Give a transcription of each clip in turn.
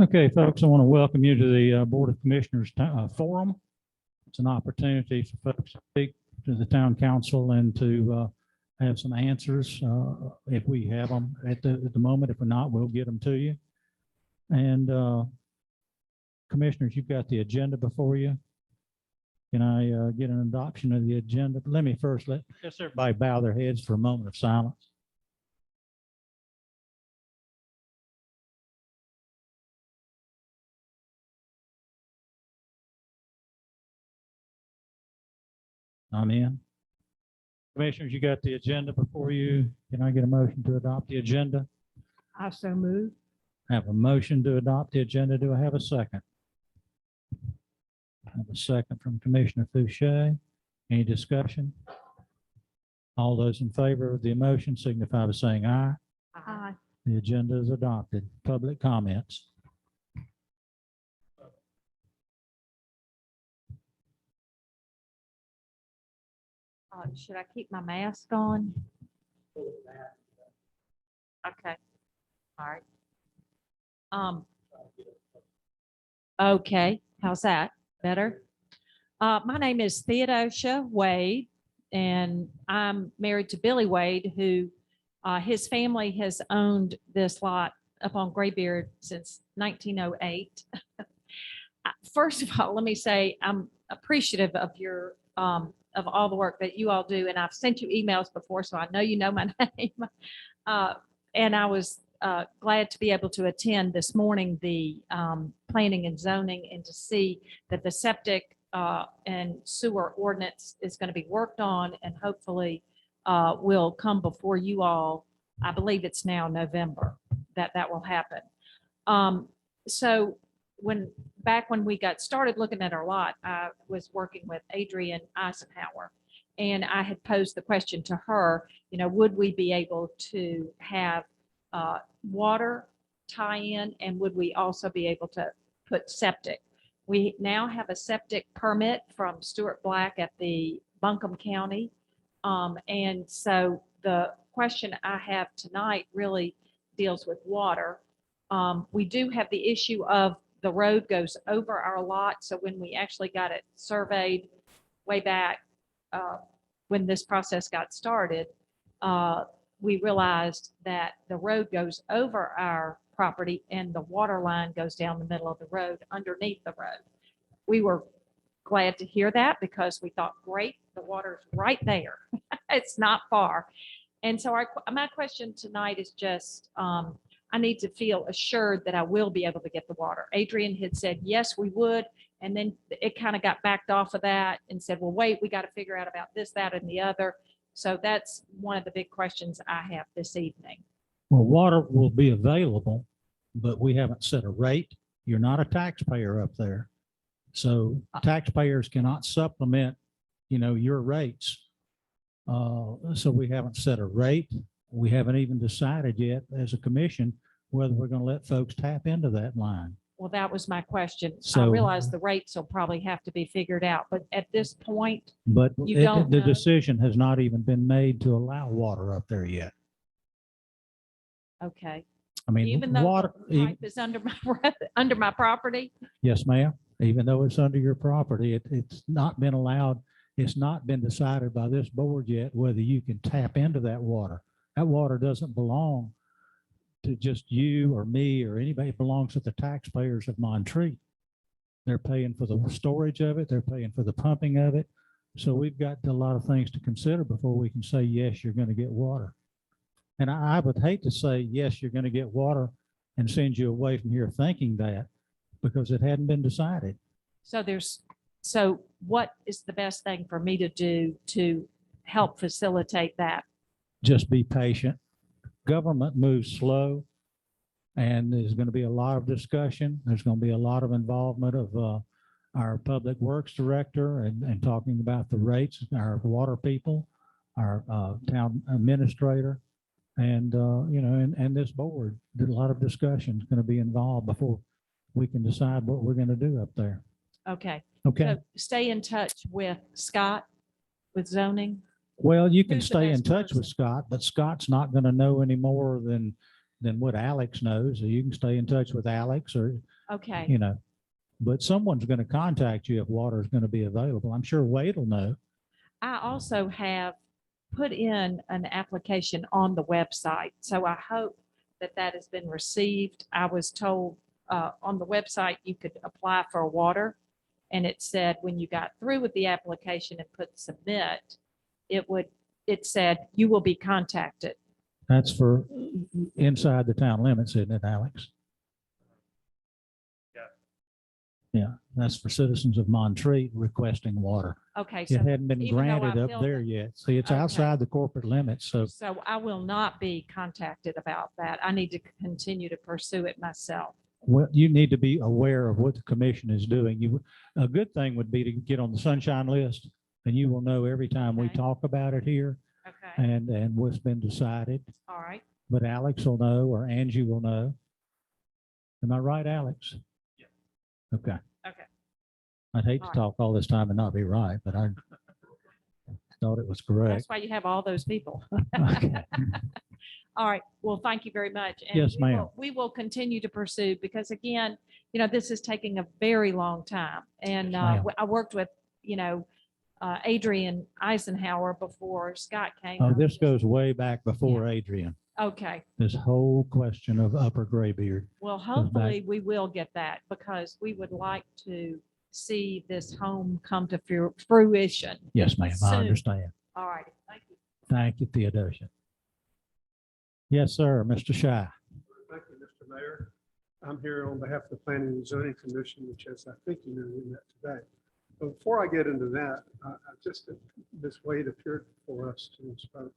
Okay, folks, I want to welcome you to the Board of Commissioners Forum. It's an opportunity for folks to speak to the town council and to have some answers if we have them at the moment. If we're not, we'll get them to you. And commissioners, you've got the agenda before you. Can I get an adoption of the agenda? Let me first let everybody bow their heads for a moment of silence. Amen. Commissioners, you got the agenda before you. Can I get a motion to adopt the agenda? I so move. I have a motion to adopt the agenda. Do I have a second? I have a second from Commissioner Fouché. Any discussion? All those in favor of the motion signify by saying aye. Aye. The agenda is adopted. Public comments. Should I keep my mask on? Okay. All right. Okay. How's that? Better? My name is Theodosia Wade, and I'm married to Billy Wade, who his family has owned this lot up on Graybeard since 1908. First of all, let me say I'm appreciative of your of all the work that you all do, and I've sent you emails before, so I know you know my name. And I was glad to be able to attend this morning the planning and zoning and to see that the septic and sewer ordinance is going to be worked on and hopefully will come before you all. I believe it's now November that will happen. So back when we got started looking at our lot, I was working with Adrian Eisenhower, and I had posed the question to her, would we be able to have water tie-in, and would we also be able to put septic? We now have a septic permit from Stuart Black at the Buncombe County. And so the question I have tonight really deals with water. We do have the issue of the road goes over our lot. So when we actually got it surveyed way back when this process got started, we realized that the road goes over our property and the water line goes down the middle of the road underneath the road. We were glad to hear that because we thought, great, the water's right there. It's not far. And so my question tonight is just, I need to feel assured that I will be able to get the water. Adrian had said, yes, we would. And then it kind of got backed off of that and said, well, wait, we got to figure out about this, that, and the other. So that's one of the big questions I have this evening. Well, water will be available, but we haven't set a rate. You're not a taxpayer up there. So taxpayers cannot supplement, your rates. So we haven't set a rate. We haven't even decided yet as a commission whether we're going to let folks tap into that line. Well, that was my question. I So- realize the rates will probably have to be figured out, but at this point, But You don't the know? decision has not even been made to allow water up there yet. okay. I mean, Even though water, the pipe is under my, under my property? yes, ma'am. Even though it's under your property, it's not been allowed. It's not been decided by this board yet whether you can tap into that water. That water doesn't belong to just you or me or anybody. It belongs to the taxpayers of Montreat. They're paying for the storage of it. They're paying for the pumping of it. So we've got a lot of things to consider before we can say, yes, you're going to get water. And I would hate to say, yes, you're going to get water and send you away from here thinking that, because it hadn't been decided. So what is the best thing for me to do to help facilitate that? Just be patient. Government moves slow, and there's going to be a lot of discussion. There's going to be a lot of involvement of our public works director and talking about the rates, our water people, our town administrator, and and this board. Did a lot of discussion is going to be involved before we can decide what we're going to do up there. Okay. Okay. So stay in touch with Scott with zoning. Well, you can Who's the stay in best touch with person? Scott, but Scott's not going to know any more than what Alex knows. So you can stay in touch with Alex or, Okay. but someone's going to contact you if water is going to be available. I'm sure Wade will know. I also have put in an application on the website. So I hope that that has been received. I was told on the website you could apply for water. And it said when you got through with the application and put submit, it said you will be contacted. That's for inside the town limits, isn't it, Alex? Yeah, that's for citizens of Montreat requesting water. Okay. It So hadn't been even though I granted up filled there it- yet. See, it's Okay. outside the corporate limits. So I will not be contacted about that. I need to continue to pursue it myself. well, you need to be aware of what the commission is doing. A good thing would be to get on the sunshine list, and you will know every time we Okay. talk about it here Okay. and what's been decided. All right. But Alex will know, or Angie will know. Am I right, Alex? Yeah. Okay. Okay. I'd hate to All right. talk all this time and not be right, but I thought it was correct. That's why you have all those people. Okay. All right. Well, thank you very much. And Yes, we will- ma'am. We will continue to pursue because again, this is taking a very long time. And Yes, ma'am. I worked with, Adrian Eisenhower before Scott came. Oh, this goes way back before Adrian, Okay. this whole question of upper graybeard. Well, back. hopefully we will get that because we would like to see this home come to fruition. Yes, ma'am, I Soon. understand. All right. Thank you. Thank you, Theodosia. Yes, sir, Mr. Shy. Thank you, Mr. Mayor. I'm here on behalf of the Planning and Zoning Commission, which as I think you know, we met today. But before I get into that, this Wade appeared for us to spoke.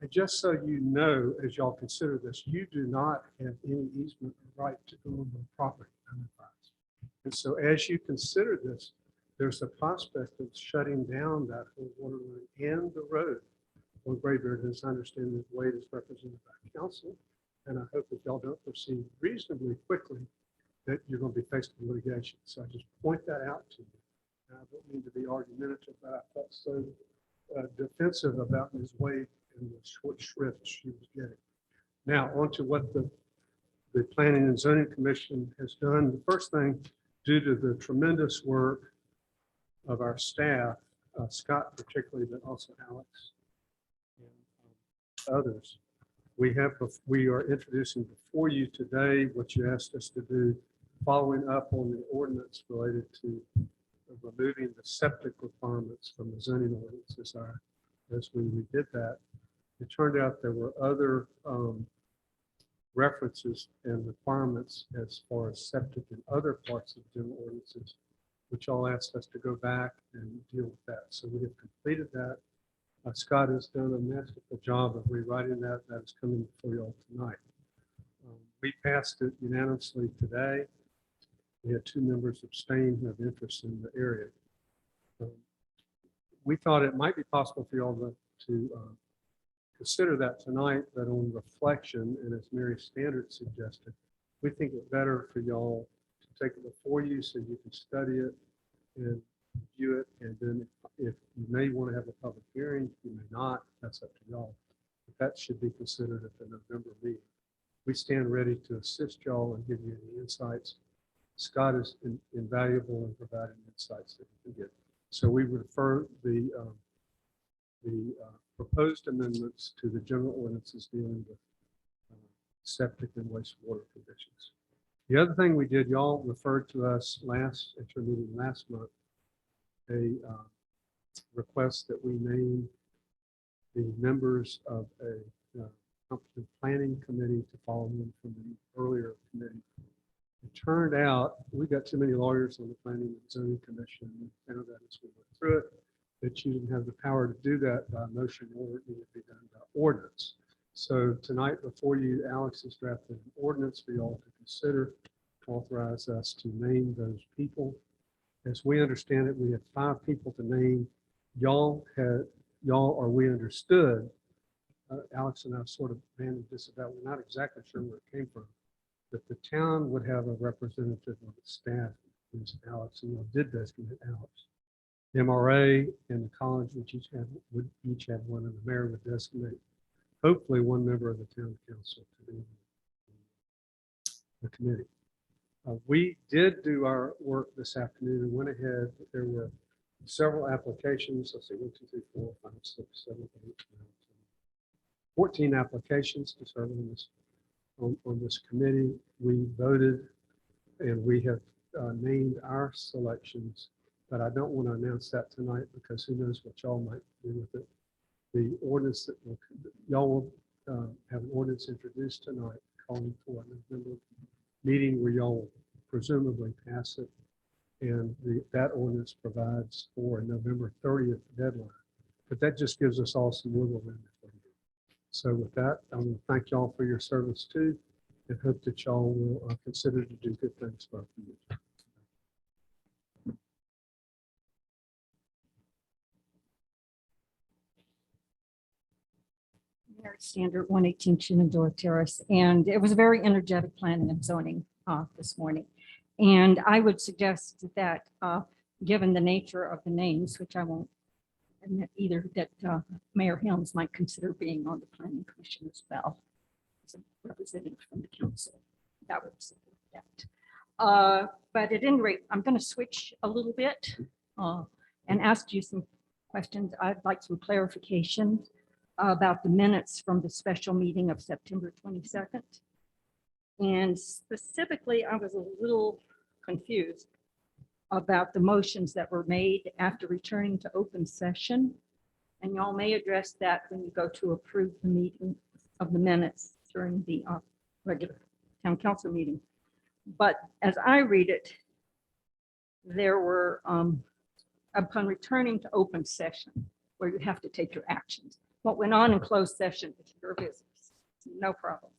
And just so you know, as y'all consider this, you do not have any easement or right to go on the property. And so as you consider this, there's a prospect of shutting down that whole water line and the road on Graybeard. As I understand that Wade is represented by council. And I hope that y'all don't proceed reasonably quickly that you're going to be faced with litigation. So I just point that out to you. And I don't mean to be argumentative, but I felt so defensive about Ms. Wade and the short shrift she was getting. Now, on to what the Planning and Zoning Commission has done. The first thing, due to the tremendous work of our staff, Scott particularly, but also Alex and others, we are introducing before you today what you asked us to do, following up on the ordinance related to removing the septic requirements from the zoning ordinances. As we did that, it turned out there were other references and requirements as far as septic and other parts of general ordinances which y'all asked us to go back and deal with that. So we have completed that. Scott has done a masterful job of rewriting that. That is coming before y'all tonight. We passed it unanimously today. We had 2 members abstain who have interest in the area. We thought it might be possible for y'all to consider that tonight, but on reflection, and as Mary Standard suggested, we think it's better for y'all to take it before you so you can study it and review it. And then if you may want to have a public hearing, you may not, that's up to y'all. But that should be considered at the November meeting. We stand ready to assist y'all and give you any insights. Scott is invaluable in providing insights that you can get. So we refer the proposed amendments to the general ordinances dealing with septic and wastewater conditions. The other thing we did, y'all referred to us at your meeting last month, a request that we name the members of a competent planning committee to follow in from the earlier committee. It turned out we got too many lawyers on the Planning and Zoning Commission. We found out as we went through it that you didn't have the power to do that by motion or it needed to be done by ordinance. So tonight before you, Alex has drafted an ordinance for y'all to consider, authorize us to name those people. As we understand it, we had 5 people to name. Y'all or we understood, Alex and I sort of banded this about, we're not exactly sure where it came from, that the town would have a representative on its staff, who's Alex, and y'all did designate Alex. The MRA and the college would each have one, and the mayor would designate hopefully one member of the town council to be the committee. We did do our work this afternoon and went ahead. There were several applications. Let's see, 1, 2, 3, 4, 5, 6, 7, 8, 9, 10, 14 applications to serve on this committee. We voted and we have named our selections, but I don't want to announce that tonight because who knows what y'all might do with it. The ordinance that y'all will have an ordinance introduced tonight calling for a November meeting where y'all will presumably pass it. And that ordinance provides for a November 30th deadline. But that just gives us all some wiggle room. So with that, I want to thank y'all for your service too, and hope that y'all will consider to do good things for our community. Mary Standard, 118 Shenandoah Terrace, and it was a very energetic planning and zoning this morning. And I would suggest that, given the nature of the names, which I won't admit either, that Mayor Helms might consider being on the planning commission as well, as a representative from the council. That would support that. But at any rate, I'm going to switch a little bit and ask you some questions. I'd like some clarification about the minutes from the special meeting of September 22nd. And specifically, I was a little confused about the motions that were made after returning to open session. And y'all may address that when you go to approve the meeting of the minutes during the regular town council meeting. But as I read it, there were, upon returning to open session, where you have to take your actions. What went on in closed session is your business, no problem.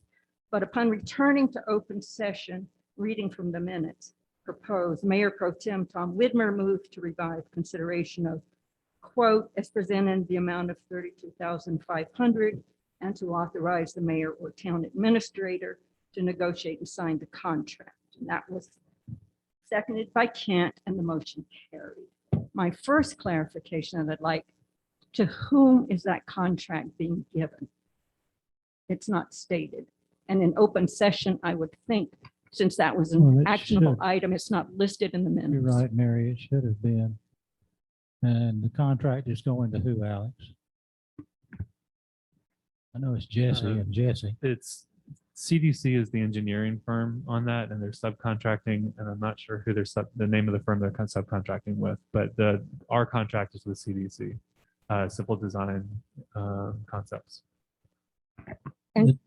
But upon returning to open session, reading from the minutes, proposed Mayor Pro Tem Tom Widmer moved to revive consideration of, quote, as presented the amount of $32,500 and to authorize the mayor or town administrator to negotiate and sign the contract. And that was seconded by Kent and the motion carried. My first clarification that I'd like, to whom is that contract being given? It's not stated. And in open session, I would think, since that was Well, an it actionable should. item, it's not listed in the minutes. You're right, Mary, it should have been. And the contract is going to who, Alex? I know it's Jesse and Jesse. It's CDC is the engineering firm on that, and they're subcontracting, and I'm not sure who the name of the firm they're subcontracting with, but our contract is with CDC, Simple Design Concepts.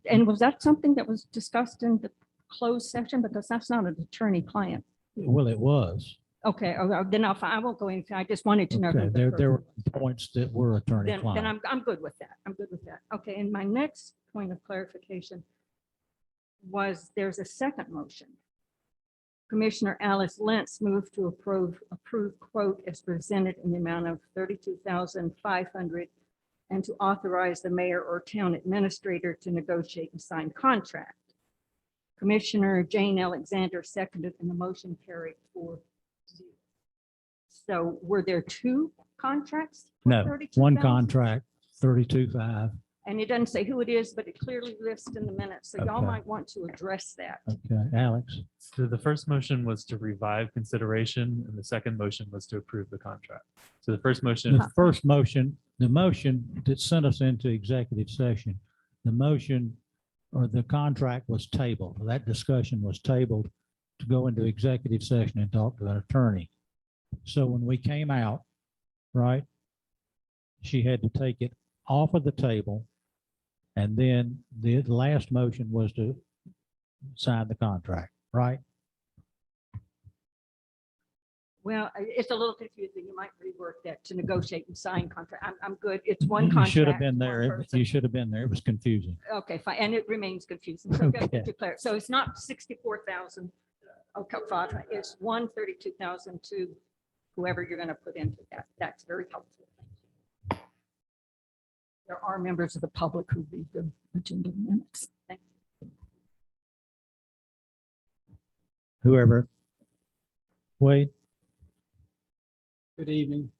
And was that something that was discussed in the closed session? Because that's not an attorney-client. Well, it was. Okay, then I won't go into, I just wanted to know. who Okay, the there were person was. points that were Then attorney-client. I'm good with that. I'm good with that. Okay, and my next point of clarification was there's a second motion. Commissioner Alice Lentz moved to approve quote as presented in the amount of 32,500 and to authorize the mayor or town administrator to negotiate and sign contract. Commissioner Jane Alexander seconded and the motion carried 4-0. So were there two contracts? for No, 32,000? one contract, 32.5. And it doesn't say who it is, but it clearly lists in the minutes. So y'all Okay. might want to address that. Okay, Alex, So the first motion was to revive consideration and the second motion was to approve the contract. So the first motion, the first motion, the motion that sent us into executive session, the motion or the contract was tabled. That discussion was tabled to go into executive session and talk to an attorney. So when we came out, right, she had to take it off of the table. And then the last motion was to sign the contract, right? Well, it's a little confusing. You might rework that to negotiate and sign contract. I'm good. It's one You contract. should have been one there. person. You should have been there. It was confusing. Okay, fine. And it remains confusing. So just Okay. to declare, so it's not 64,000. Okay, fine. It's 132,000 to whoever you're going to put into that. That's very helpful. There are members of the public who read the agenda minutes. Thank Whoever. Wade, Good evening,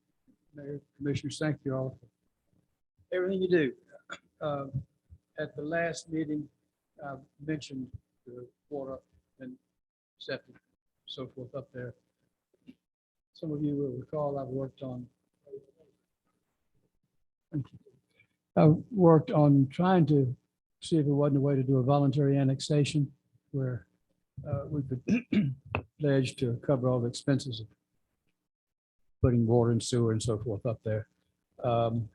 Mayor, Commissioners. Thank you all for everything you do. At the last meeting, I mentioned the water and septic, so forth up there. Some of you will recall I've worked on trying to see if there wasn't a way to do a voluntary annexation where we could pledge to cover all the expenses of putting water and sewer and so forth up there.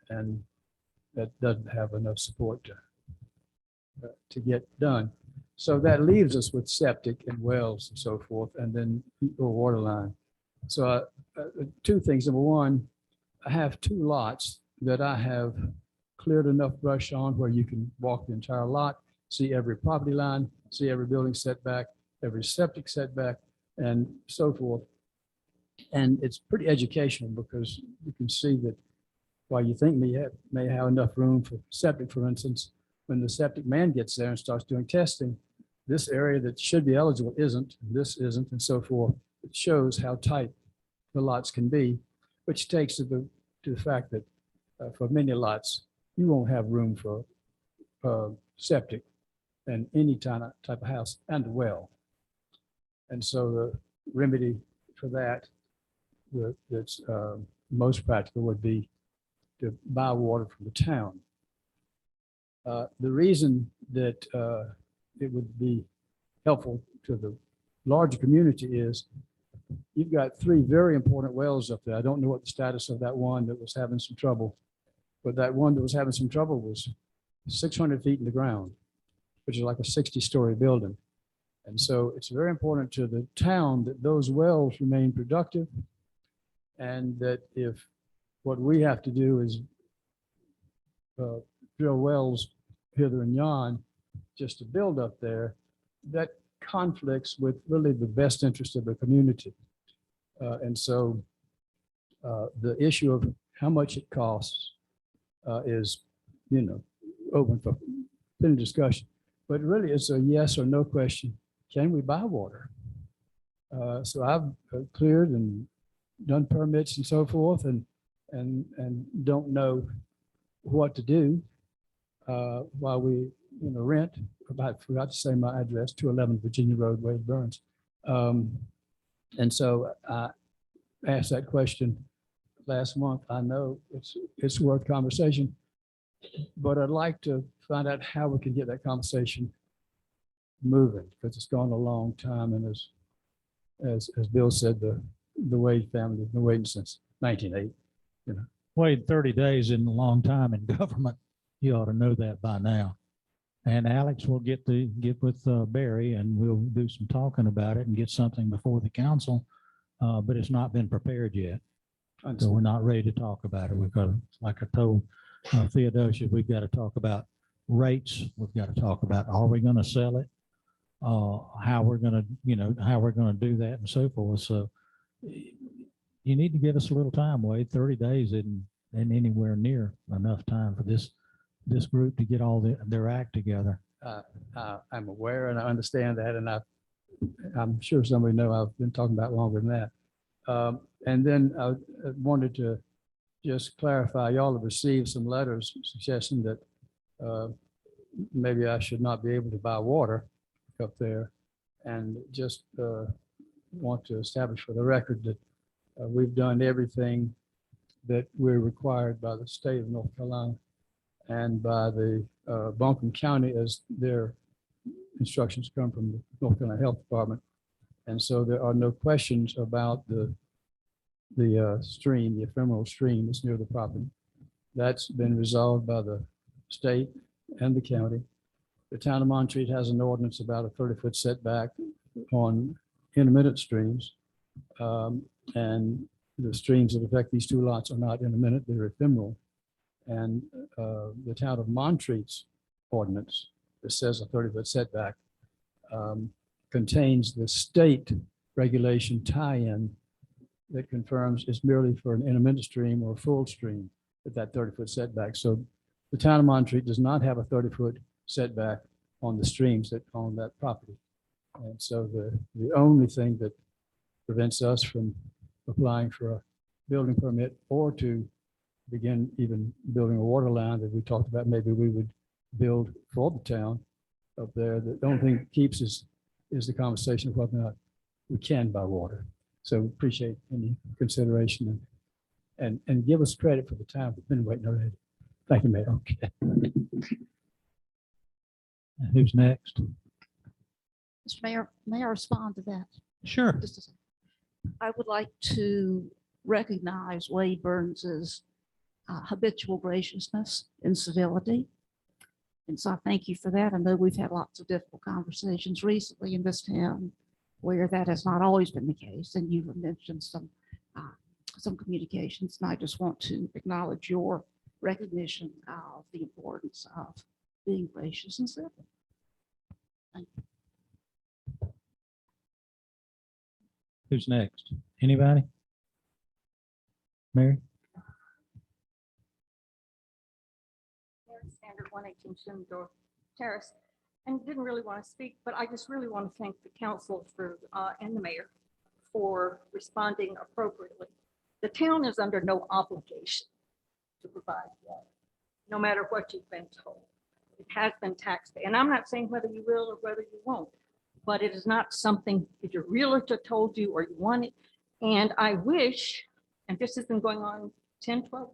And that doesn't have enough support to get done. So that leaves us with septic and wells and so forth, and then a water line. So two things. Number one, I have two lots that I have cleared enough brush on where you can walk the entire lot, see every property line, see every building setback, every septic setback, and so forth. And it's pretty educational because you can see that while you think may have enough room for septic, for instance, when the septic man gets there and starts doing testing, this area that should be eligible isn't, this isn't, and so forth. It shows how tight the lots can be, which takes to the fact that for many lots, you won't have room for septic and any type of house and a well. And so the remedy for that that's most practical would be to buy water from the town. The reason that it would be helpful to the larger community is you've got three very important wells up there. I don't know what the status of that one that was having some trouble, but that one that was having some trouble was 600 feet in the ground, which is like a 60-story building. And so it's very important to the town that those wells remain productive, and that if what we have to do is drill wells hither and yon just to build up there, that conflicts with really the best interest of the community. And so the issue of how much it costs is, open for any discussion, but really it's a yes or no question. Can we buy water? So I've cleared and done permits and so forth, and don't know what to do while we rent. I forgot to say my address, 211 Virginia Road, Wade Burns. And so I asked that question last month. I know it's worth conversation, but I'd like to find out how we can get that conversation moving, because it's gone a long time, and as Bill said, the Wade family has been waiting since 1980. Wade, 30 days isn't a long time in government. You ought to know that by now. And Alex will get with Barry, and we'll do some talking about it and get something before the council but it's not been prepared yet. So Understood. we're not ready to talk about it. We've got, like I told Theodosia, we've got to talk about rates. We've got to talk about, are we going to sell it? How we're going to, how we're going to do that and so forth. So you need to give us a little time, Wade. 30 days isn't anywhere near enough time for this group to get all their act together. I'm aware and I understand that, and I'm sure somebody know I've been talking about longer than that. And then I wanted to just clarify, y'all have received some letters suggesting that maybe I should not be able to buy water up there, and just want to establish for the record that we've done everything that we're required by the state of North Carolina and by the Buncombe County, as their instructions come from the North Carolina Health Department. And so there are no questions about the stream, the ephemeral stream that's near the property. That's been resolved by the state and the county. The town of Montreat has an ordinance about a 30-foot setback on intermittent streams. And the streams that affect these two lots are not intermittent, they're ephemeral. And the town of Montreat's ordinance that says a 30-foot setback contains the state regulation tie-in that confirms it's merely for an intermittent stream or a full stream at that 30-foot setback. So the town of Montreat does not have a 30-foot setback on the streams that own that property. And so the only thing that prevents us from applying for a building permit or to begin even building a water line that we talked about, maybe we would build for the town up there. The only thing that keeps us is the conversation of whether or not we can buy water. So appreciate any consideration and give us credit for the time we've been waiting already. Thank you, Mayor. Okay. Who's next? Mr. Mayor, may I respond to that? Sure. Just a second. I would like to recognize Wade Burns's habitual graciousness and civility. And so I thank you for that. I know we've had lots of difficult conversations recently in this town where that has not always been the case. And you've mentioned some communications, and I just want to acknowledge your recognition of the importance of being gracious and civil. Thank you. Who's next? Anybody? Mary? Mary Standard, 118 Shenandoah Terrace, and didn't really want to speak, but I just really want to thank the council for and the mayor for responding appropriately. The town is under no obligation to provide water, no matter what you've been told. It has been taxed, and I'm not saying whether you will or whether you won't, but it is not something that your realtor told you or you want it. And I wish, and this has been going on 10, 12,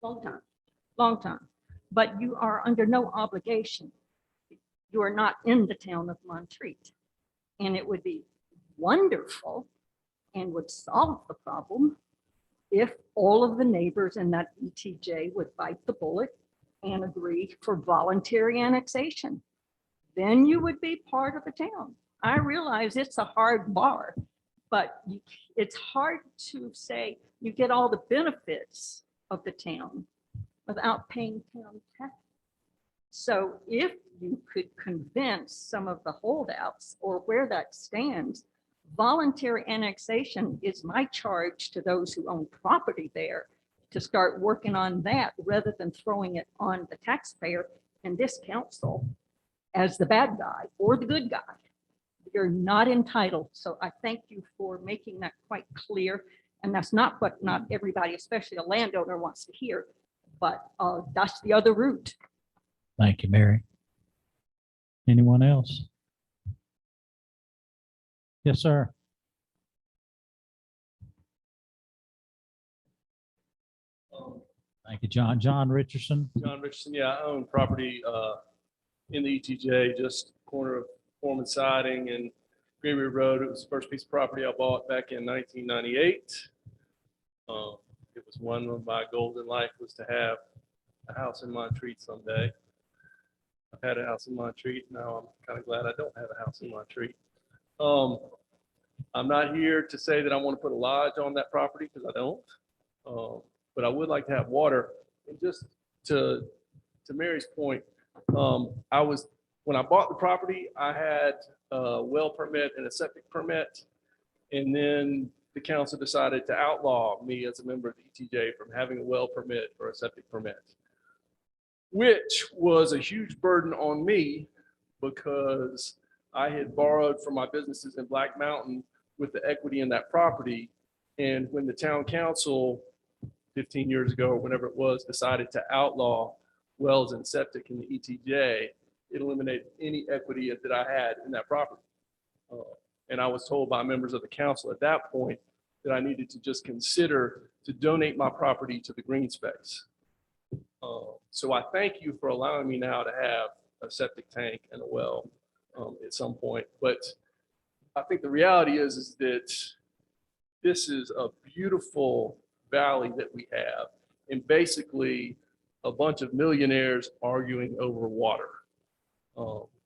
long time, but you are under no obligation. You are not in the town of Montreat. And it would be wonderful and would solve the problem if all of the neighbors in that ETJ would bite the bullet and agree for voluntary annexation. Then you would be part of the town. I realize it's a hard bar, but it's hard to say you get all the benefits of the town without paying town tax. So if you could convince some of the holdouts or where that stands, voluntary annexation is my charge to those who own property there to start working on that rather than throwing it on the taxpayer and this council as the bad guy or the good guy. You're not entitled. So I thank you for making that quite clear. And that's not what not everybody, especially a landowner, wants to hear, but that's the other route. Thank you, Mary. Anyone else? Yes, sir. Thank you, John. John Richardson. John Richardson, yeah, I own property in the ETJ, just corner of Foreman Siding and Greenwood Road. It was the first piece of property I bought back in 1998. It was one of my goals in life was to have a house in Montreat someday. I've had a house in Montreat. Now I'm kind of glad I don't have a house in Montreat. I'm not here to say that I want to put a lodge on that property because I don't. But I would like to have water. And just to Mary's point, when I bought the property, I had a well permit and a septic permit. And then the council decided to outlaw me as a member of the ETJ from having a well permit or a septic permit, which was a huge burden on me because I had borrowed from my businesses in Black Mountain with the equity in that property. And when the town council 15 years ago, or whenever it was, decided to outlaw wells and septic in the ETJ, it eliminated any equity that I had in that property. And I was told by members of the council at that point that I needed to just consider to donate my property to the green space. So I thank you for allowing me now to have a septic tank and a well at some point. But I think the reality is that this is a beautiful valley that we have, and basically a bunch of millionaires arguing over water.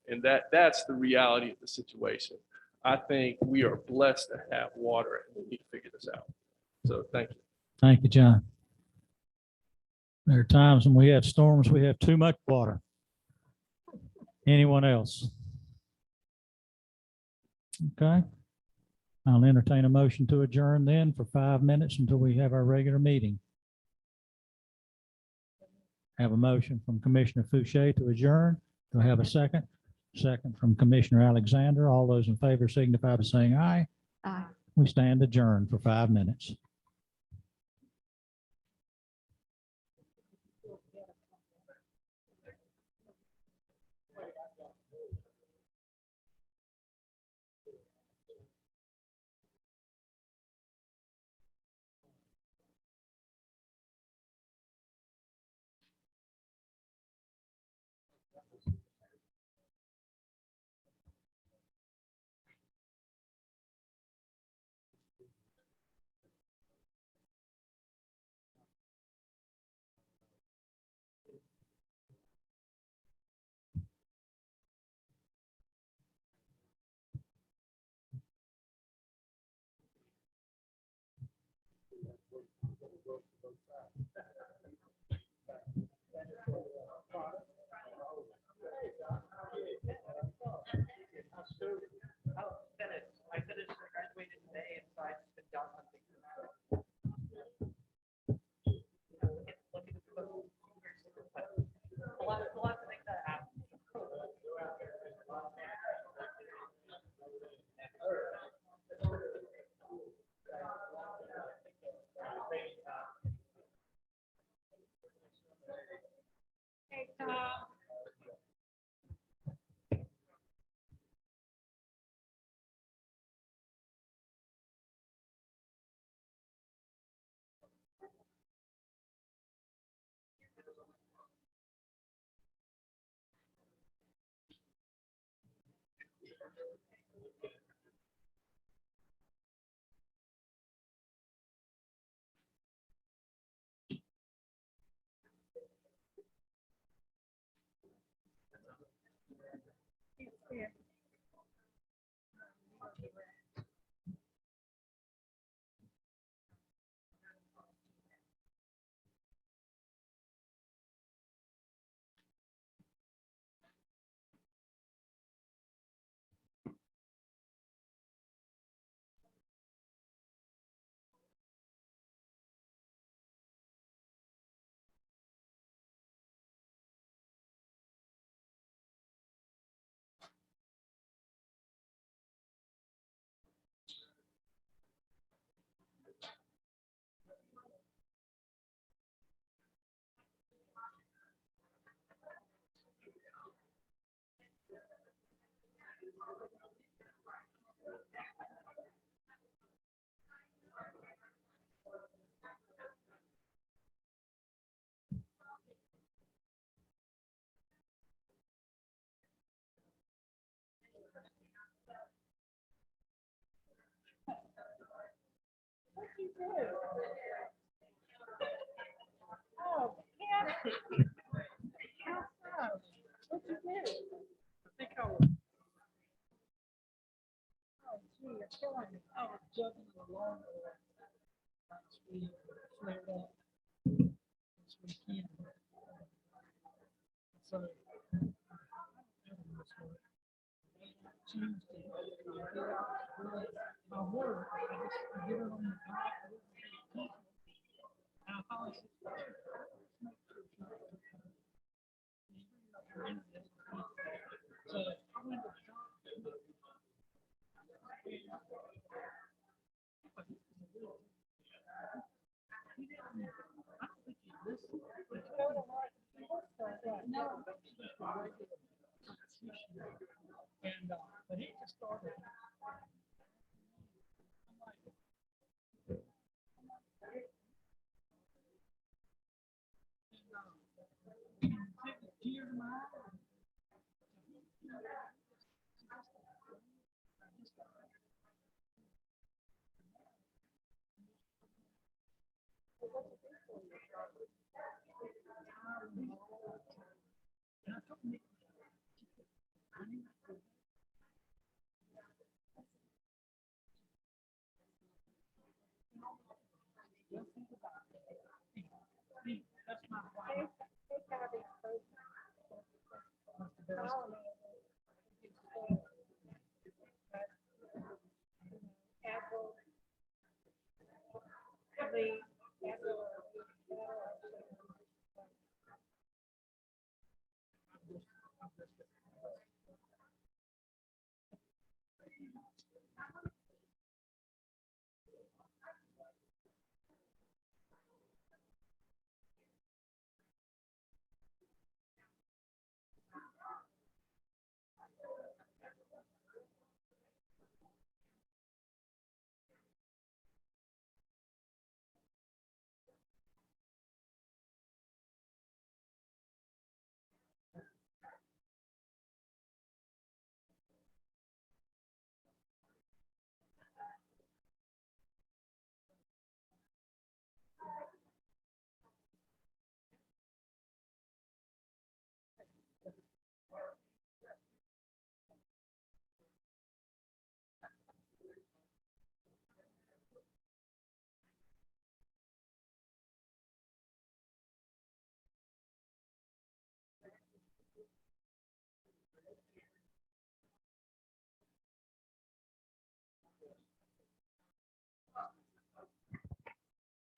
And that's the reality of the situation. I think we are blessed to have water, and we need to figure this out. So thank you. Thank you, John. There are times when we have storms, we have too much water. Anyone else? Okay. I'll entertain a motion to adjourn then for 5 minutes until we have our regular meeting. Have a motion from Commissioner Fouché to adjourn. Do I have a second? Second from Commissioner Alexander. All those in favor signify by saying aye. Aye. We stand adjourned for 5 minutes.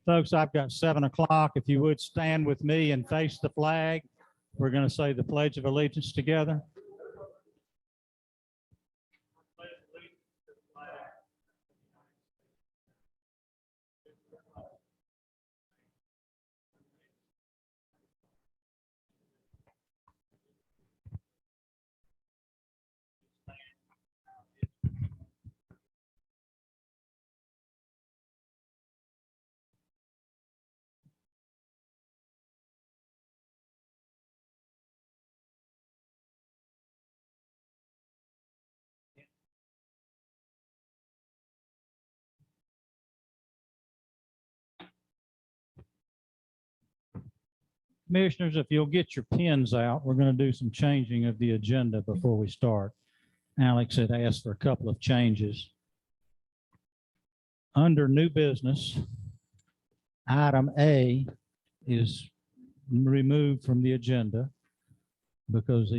Folks, I've got 7 o'clock. If you would stand with me and face the flag, we're going to say the Pledge of Allegiance together. Commissioners, if you'll get your pens out, we're going to do some changing of the agenda before we start. Alex had asked for a couple of changes. Under new business, item A is removed from the agenda because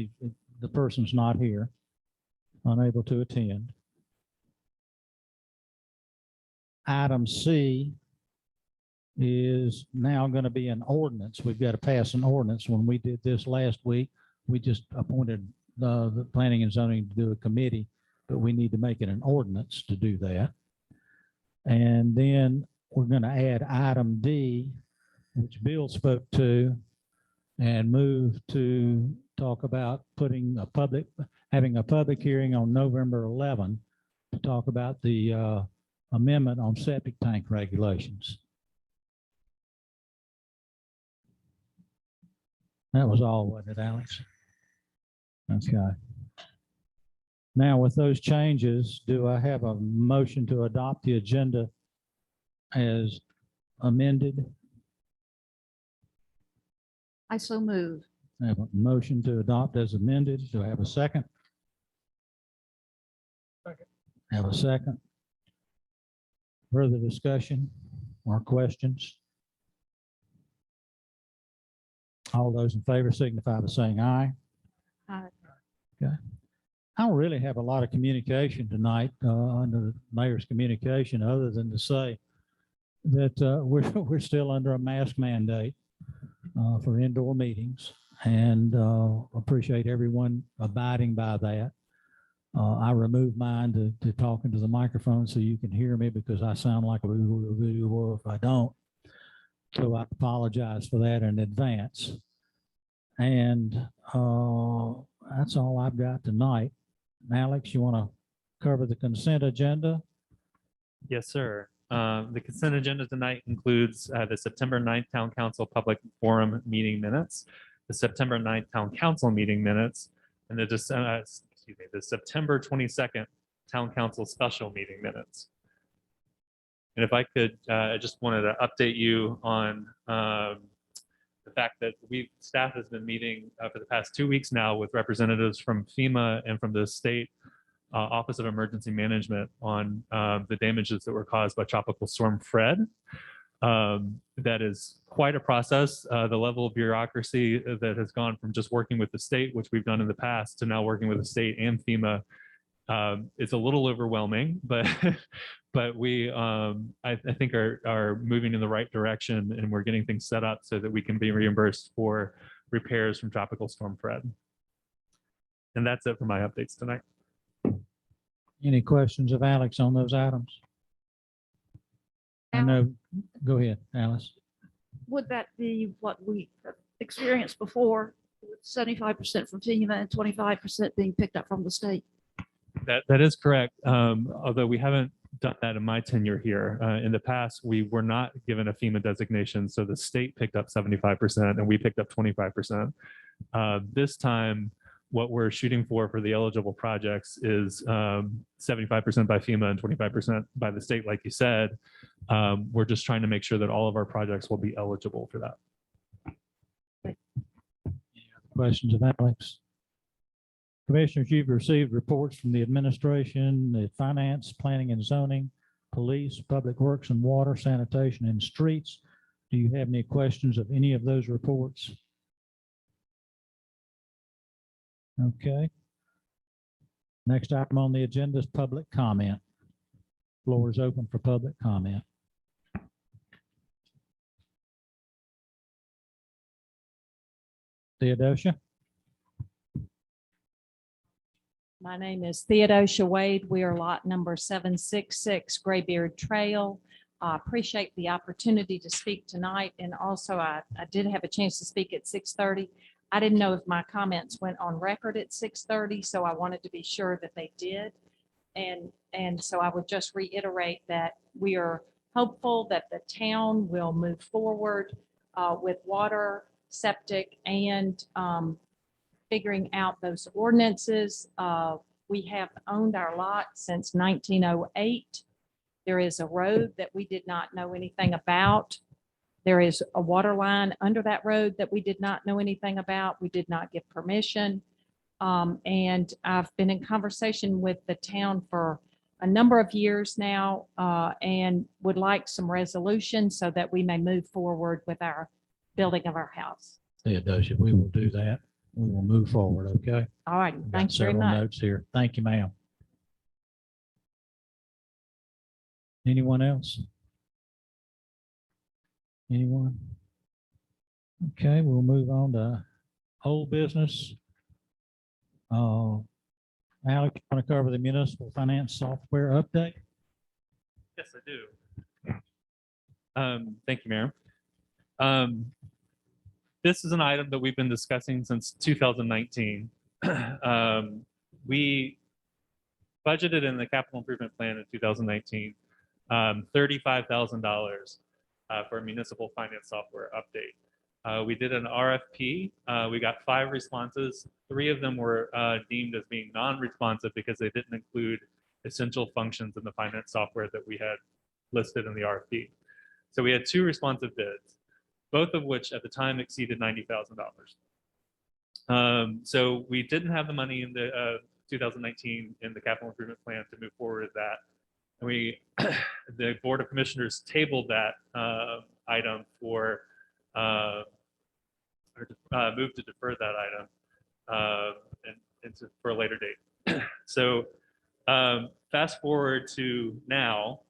the person's not here, unable to attend. Item C is now going to be an ordinance. We've got to pass an ordinance. When we did this last week, we just appointed the planning and zoning to do a committee, but we need to make it an ordinance to do that. And then we're going to add item D, which Bill spoke to, and move to talk about having a public hearing on November 11 to talk about the amendment on septic tank regulations. That was all, wasn't it, Alex? Okay. Now, with those changes, do I have a motion to adopt the agenda as amended? I so move. I have a motion to adopt as amended. Do I have a second? Second. Have a second. Further discussion or questions? All those in favor signify by saying aye. Aye. Okay. I don't really have a lot of communication tonight under the mayor's communication, other than to say that we're still under a mask mandate for indoor meetings, and appreciate everyone abiding by that. I removed mine to talk into the microphone so you can hear me, because I sound like a if I don't. So I apologize for that in advance. And that's all I've got tonight. Alex, you want to cover the consent agenda? Yes, sir. The consent agenda tonight includes the September 9th Town Council Public Forum meeting minutes, the September 9th Town Council meeting minutes, and the September 22nd Town Council special meeting minutes. And if I could, I just wanted to update you on the fact that staff has been meeting for the past 2 weeks now with representatives from FEMA and from the state Office of Emergency Management on the damages that were caused by Tropical Storm Fred. That is quite a process. The level of bureaucracy that has gone from just working with the state, which we've done in the past, to now working with the state and FEMA. It's a little overwhelming, but we I think are moving in the right direction, and we're getting things set up so that we can be reimbursed for repairs from Tropical Storm Fred. And that's it for my updates tonight. Any questions of Alex on those items? I know, go ahead, Alice. Would that be what we experienced before, with 75% from FEMA and 25% being picked up from the state? That is correct. Although we haven't done that in my tenure here. In the past, we were not given a FEMA designation, so the state picked up 75% and we picked up 25%. This time, what we're shooting for the eligible projects is 75% by FEMA and 25% by the state, like you said. We're just trying to make sure that all of our projects will be eligible for that. Questions of Alex? Commissioners, you've received reports from the administration, the finance, planning and zoning, police, public works and water, sanitation and streets. Do you have any questions of any of those reports? Okay. Next item on the agenda is public comment. Floor is open for public comment. Theodosia? My name is Theodosia Wade. We are lot number 766 Graybeard Trail. I appreciate the opportunity to speak tonight. And also I did have a chance to speak at 6:30. I didn't know if my comments went on record at 6:30, so I wanted to be sure that they did. And so I would just reiterate that we are hopeful that the town will move forward with water, septic, and figuring out those ordinances. We have owned our lot since 1908. There is a road that we did not know anything about. There is a water line under that road that we did not know anything about. We did not give permission. And I've been in conversation with the town for a number of years now and would like some resolution so that we may move forward with our building of our house. Theodosia, we will do that. We will move forward, okay? All right, We've got thank you very several much. notes here. Thank you, ma'am. Anyone else? Anyone? Okay, we'll move on to old business. Alex, you want to cover the municipal finance software update? Yes, I do. Thank you, Mayor. This is an item that we've been discussing since 2019. We budgeted in the capital improvement plan in 2019 $35,000 for a municipal finance software update. We did an RFP. We got 5 responses. 3 of them were deemed as being non-responsive because they didn't include essential functions in the finance software that we had listed in the RFP. So we had 2 responsive bids, both of which at the time exceeded $90,000. So we didn't have the money in the 2019 in the capital improvement plan to move forward with that. We, the Board of Commissioners tabled that item for, moved to defer that item for a later date. So fast forward to now,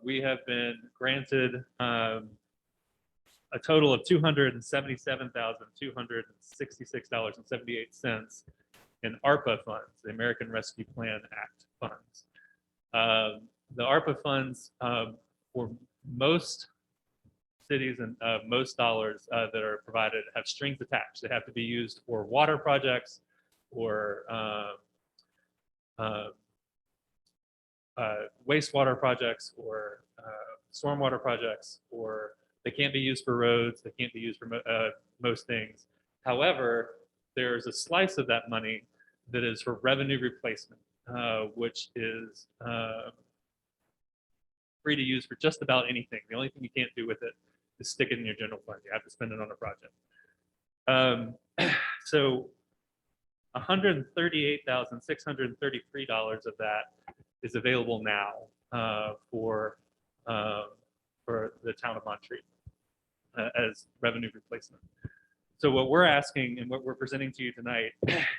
we have been granted a total of $277,266.78 in ARPA funds, the American Rescue Plan Act funds. The ARPA funds for most cities and most dollars that are provided have strings attached. They have to be used for water projects or wastewater projects or stormwater projects, or they can't be used for roads. They can't be used for most things. However, there's a slice of that money that is for revenue replacement, which is free to use for just about anything. The only thing you can't do with it is stick it in your general fund. You have to spend it on a project. So $138,633 of that is available now for the town of Montreat as revenue replacement. So what we're asking and what we're presenting to you tonight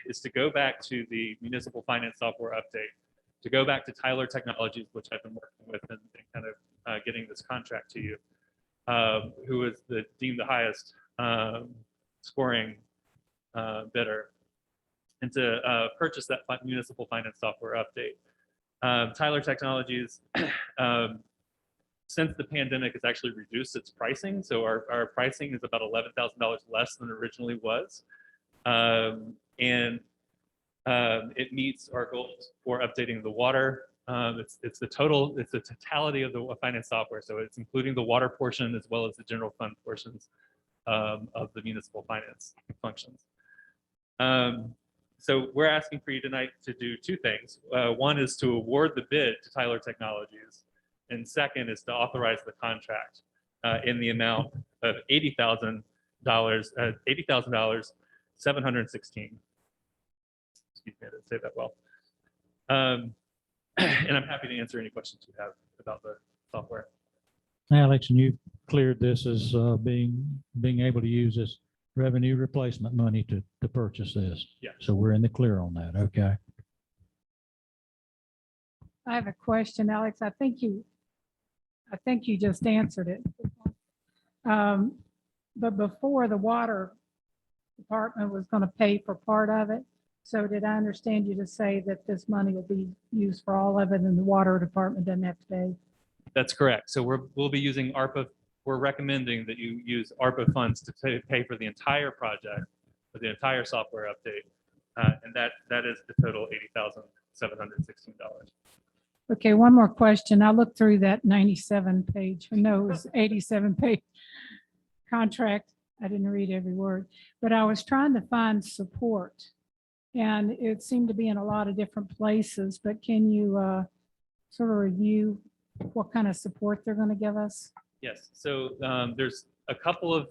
is to go back to the municipal finance software update, to go back to Tyler Technologies, which I've been working with and kind of getting this contract to you, who is deemed the highest scoring bidder, and to purchase that municipal finance software update. Tyler Technologies, since the pandemic, has actually reduced its pricing. So our pricing is about $11,000 less than it originally was. It meets our goals for updating the water. It's the totality of the finance software. So it's including the water portion as well as the general fund portions of the municipal finance functions. So we're asking for you tonight to do two things. One is to award the bid to Tyler Technologies, and second is to authorize the contract in the amount of $80,000, $716. Excuse me, I didn't say that well. And I'm happy to answer any questions you have about the software. Alex, and you cleared this as being able to use this revenue replacement money to purchase this. Yeah. So we're in the clear on that. Okay. I have a question, Alex. I think you just answered it. But before, the water department was going to pay for part of it. So did I understand you to say that this money will be used for all of it and the water department doesn't have to pay? That's correct. So we'll be using ARPA. We're recommending that you use ARPA funds to pay for the entire project, for the entire software update. And that is the total $80,716. Okay, one more question. I looked through that 97 page, no, it was 87 page contract. I didn't read every word, but I was trying to find support. And it seemed to be in a lot of different places, but can you sort of review what kind of support they're going to give us? Yes, so there's a couple of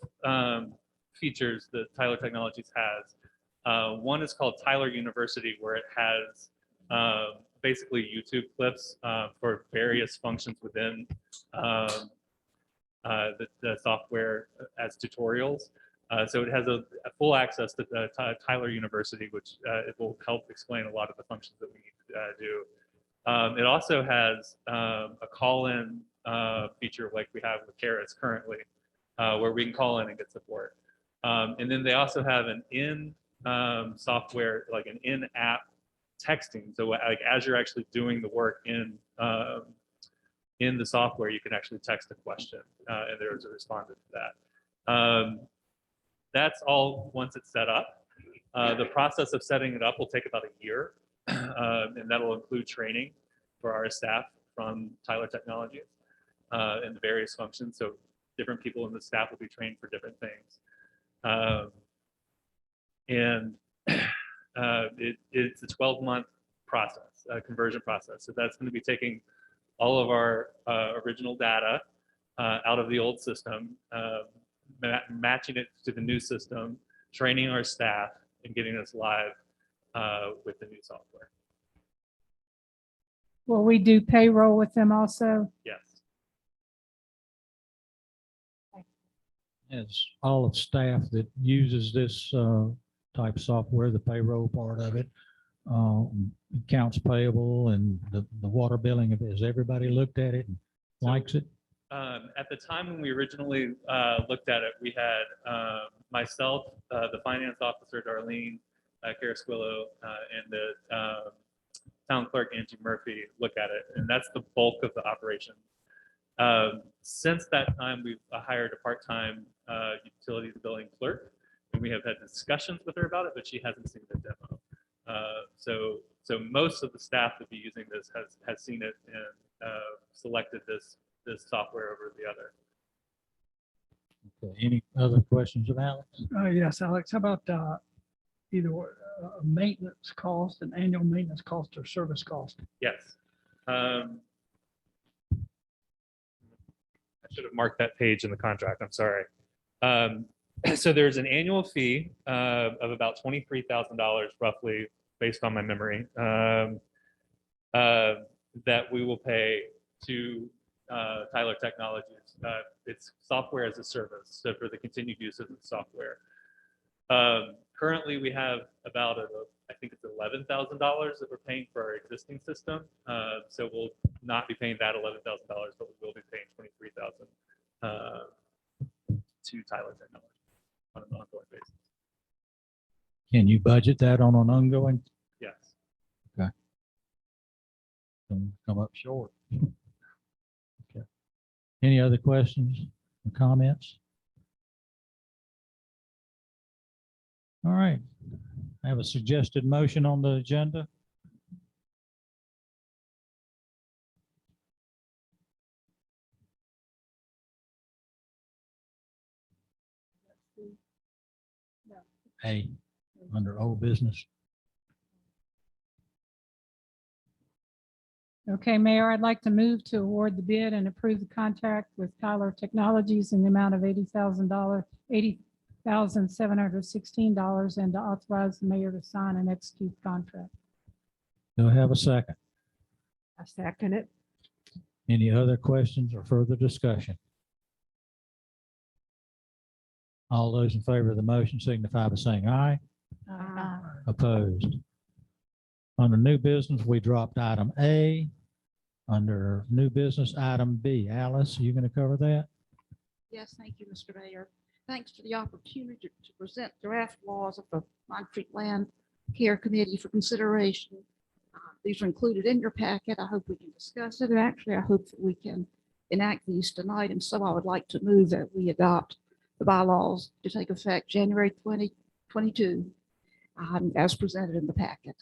features that Tyler Technologies has. One is called Tyler University, where it has basically YouTube clips for various functions within the software as tutorials. So it has a full access to Tyler University, which it will help explain a lot of the functions that we need to do. It also has a call-in feature like we have with Keras currently, where we can call in and get support. And then they also have an software, like an in-app texting. So like as you're actually doing the work in the software, you can actually text a question and there's a respondent to that. That's all once it's set up. The process of setting it up will take about a year, and that'll include training for our staff from Tyler Technologies and the various functions. So different people in the staff will be trained for different things. It's a 12-month process, conversion process. So that's going to be taking all of our original data out of the old system, matching it to the new system, training our staff, and getting us live with the new software. Will we do payroll with them also? Yes. As all of staff that uses this type of software, the payroll part of it, accounts payable and the water billing, has everybody looked at it and likes it? At the time when we originally looked at it, we had myself, the finance officer, Darlene Carasquillo, and the town clerk, Angie Murphy, look at it. And that's the bulk of the operation. Since that time, we've hired a part-time utilities billing clerk, and we have had discussions with her about it, but she hasn't seen the demo. So most of the staff that be using this has seen it and selected this software over the other. Okay, any other questions of Alex? Yes, Alex, how about either maintenance cost, an annual maintenance cost or service cost? Yes. I should have marked that page in the contract. I'm sorry. So there's an annual fee of about $23,000 roughly, based on my memory, that we will pay to Tyler Technologies. It's software as a service, so for the continued use of the software. Currently, we have about, I think it's $11,000 that we're paying for our existing system. So we'll not be paying that $11,000, but we will be paying $23,000 to Tyler Technologies on an ongoing basis. Can you budget that on an ongoing? Yes. Come up short. Okay. Any other questions or comments? All right. I have a suggested motion on the agenda. A, under old business. Okay, Mayor, I'd like to move to award the bid and approve the contract with Tyler Technologies in the amount of $80,716 and to authorize the mayor to sign and execute the contract. Do I have a second? I second it. Any other questions or further discussion? All those in favor of the motion signify by saying aye. Opposed? Under new business, we dropped item A. Under new business, item B. Alice, are you going to cover that? Yes, thank you, Mr. Mayor. Thanks for the opportunity to present draft laws of the Montreat Land Care Committee for consideration. These are included in your packet. I hope we can discuss it. And actually, I hope that we can enact these tonight. And so I would like to move that we adopt the bylaws to take effect January 2022 as presented in the packet.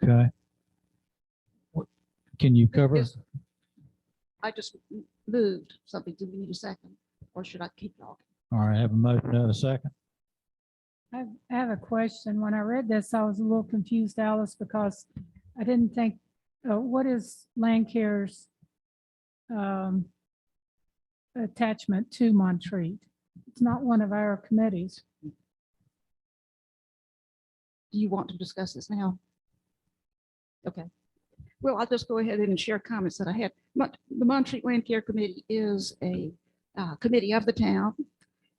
Okay. Can you cover? Yes. I just moved something. Do we need a second or should I keep talking? All right, have a motion and a second. I have a question. When I read this, I was a little confused, Alice, because I didn't think, what is Land Care's attachment to Montreat? It's not one of our committees. Do you want to discuss this now? Okay. Well, I'll just go ahead and share comments that I had. The Montreat Land Care Committee is a committee of the town.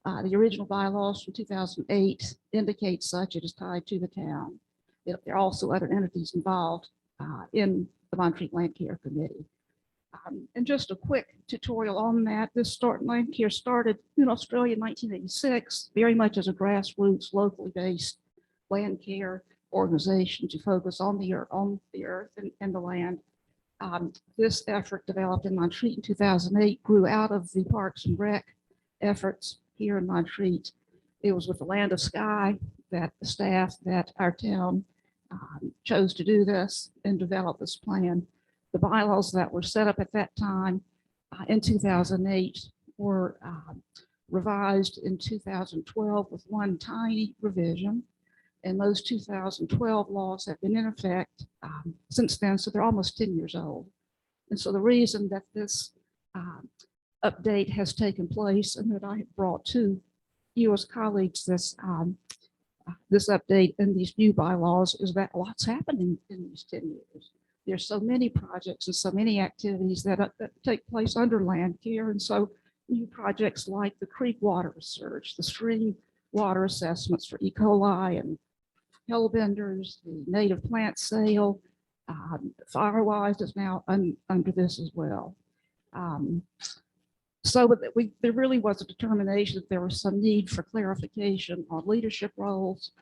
The original bylaws from 2008 indicate such. It is tied to the town. There are also other entities involved in the Montreat Land Care Committee. And just a quick tutorial on that. Land Care started in Australia in 1986, very much as a grassroots, locally based land care organization to focus on the earth and the land. This effort developed in Montreat in 2008, grew out of the Parks and Rec efforts here in Montreat. It was with the Land of Sky that the staff that our town chose to do this and develop this plan. The bylaws that were set up at that time in 2008 were revised in 2012 with one tiny revision. And those 2012 laws have been in effect since then, so they're almost 10 years old. And so the reason that this update has taken place and that I have brought to you as colleagues this this update and these new bylaws is that lots happened in these 10 years. There's so many projects and so many activities that take place under land care. And so new projects like the creek water research, the stream water assessments for E. coli and hellbenders, the native plant sale, Firewise is now under this as well. So that there really was a determination that there was some need for clarification on leadership roles,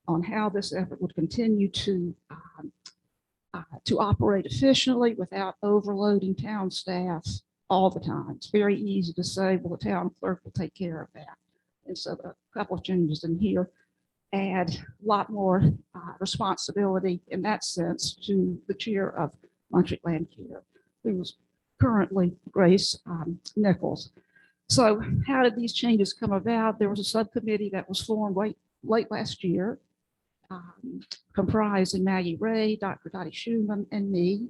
on how this effort would continue to operate efficiently without overloading town staff all the time. It's very easy to say, well, the town clerk will take care of that. And so a couple of changes in here add a lot more responsibility in that sense to the chair of Montreat Land Care, who was currently Grace Nichols. So how did these changes come about? There was a subcommittee that was formed late last year, comprising Maggie Ray, Dr. Dottie Schumann, and me.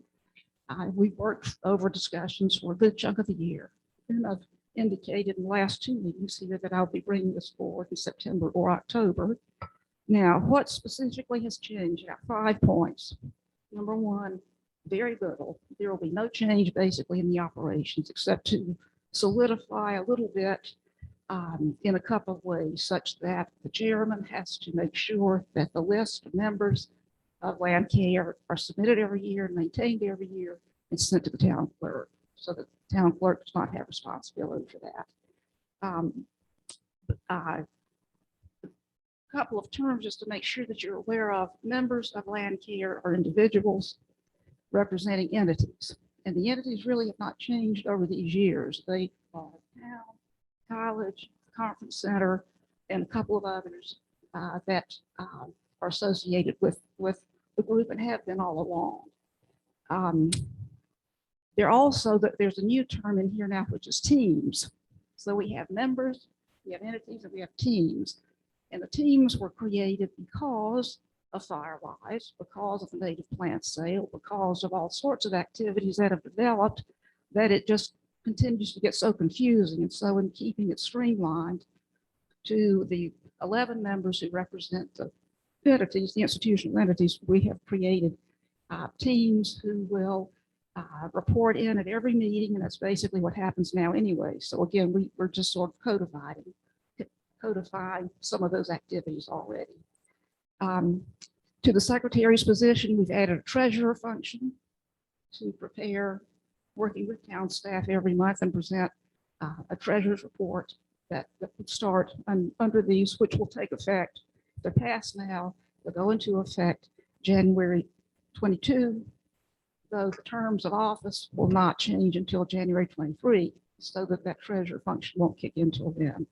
We worked over discussions for a good chunk of the year. And I've indicated in the last 2 meetings here that I'll be bringing this forward in September or October. Now, what specifically has changed? I got 5 points. Number one, very little. There will be no change basically in the operations except to solidify a little bit in a couple of ways, such that the chairman has to make sure that the list of members of land care are submitted every year, maintained every year, and sent to the town clerk, so that the town clerk does not have responsibility for that. A couple of terms just to make sure that you're aware of. Members of land care are individuals representing entities, and the entities really have not changed over these years. They are town, college, conference center, and a couple of others that are associated with the group and have been all along. There's a new term in here now, which is teams. So we have members, we have entities, and we have teams. And the teams were created because of Firewise, because of the native plant sale, because of all sorts of activities that have developed, that it just continues to get so confusing. And so in keeping it streamlined to the 11 members who represent the entities, the institutional entities, we have created teams who will report in at every meeting, and that's basically what happens now anyway. So again, we're just sort of codifying some of those activities already. To the secretary's position, we've added a treasurer function to prepare, working with town staff every month and present a treasurer's report that would start under these, which will take effect. They're passed now, they'll go into effect January 22, though the terms of office will not change until January 23, so that treasurer function won't kick in until then.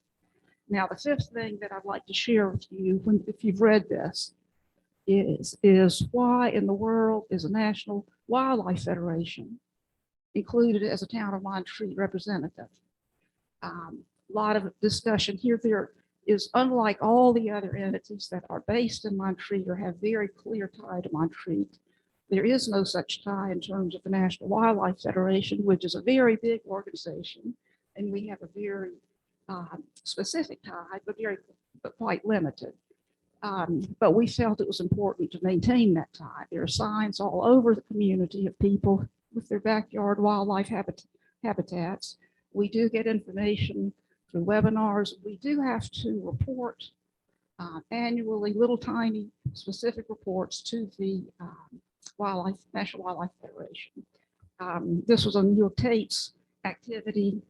Now, the fifth thing that I'd like to share with you, if you've read this, is why in the world is a National Wildlife Federation included as a town of Montreat representative? A lot of discussion here. There is, unlike all the other entities that are based in Montreat or have very clear tie to Montreat, there is no such tie in terms of the National Wildlife Federation, which is a very big organization, and we have a very specific tie, but quite limited. But we felt it was important to maintain that tie. There are signs all over the community of people with their backyard wildlife habitats. We do get information through webinars. We do have to report annually little tiny specific reports to the National Wildlife Federation. This was a Neil Tate's activity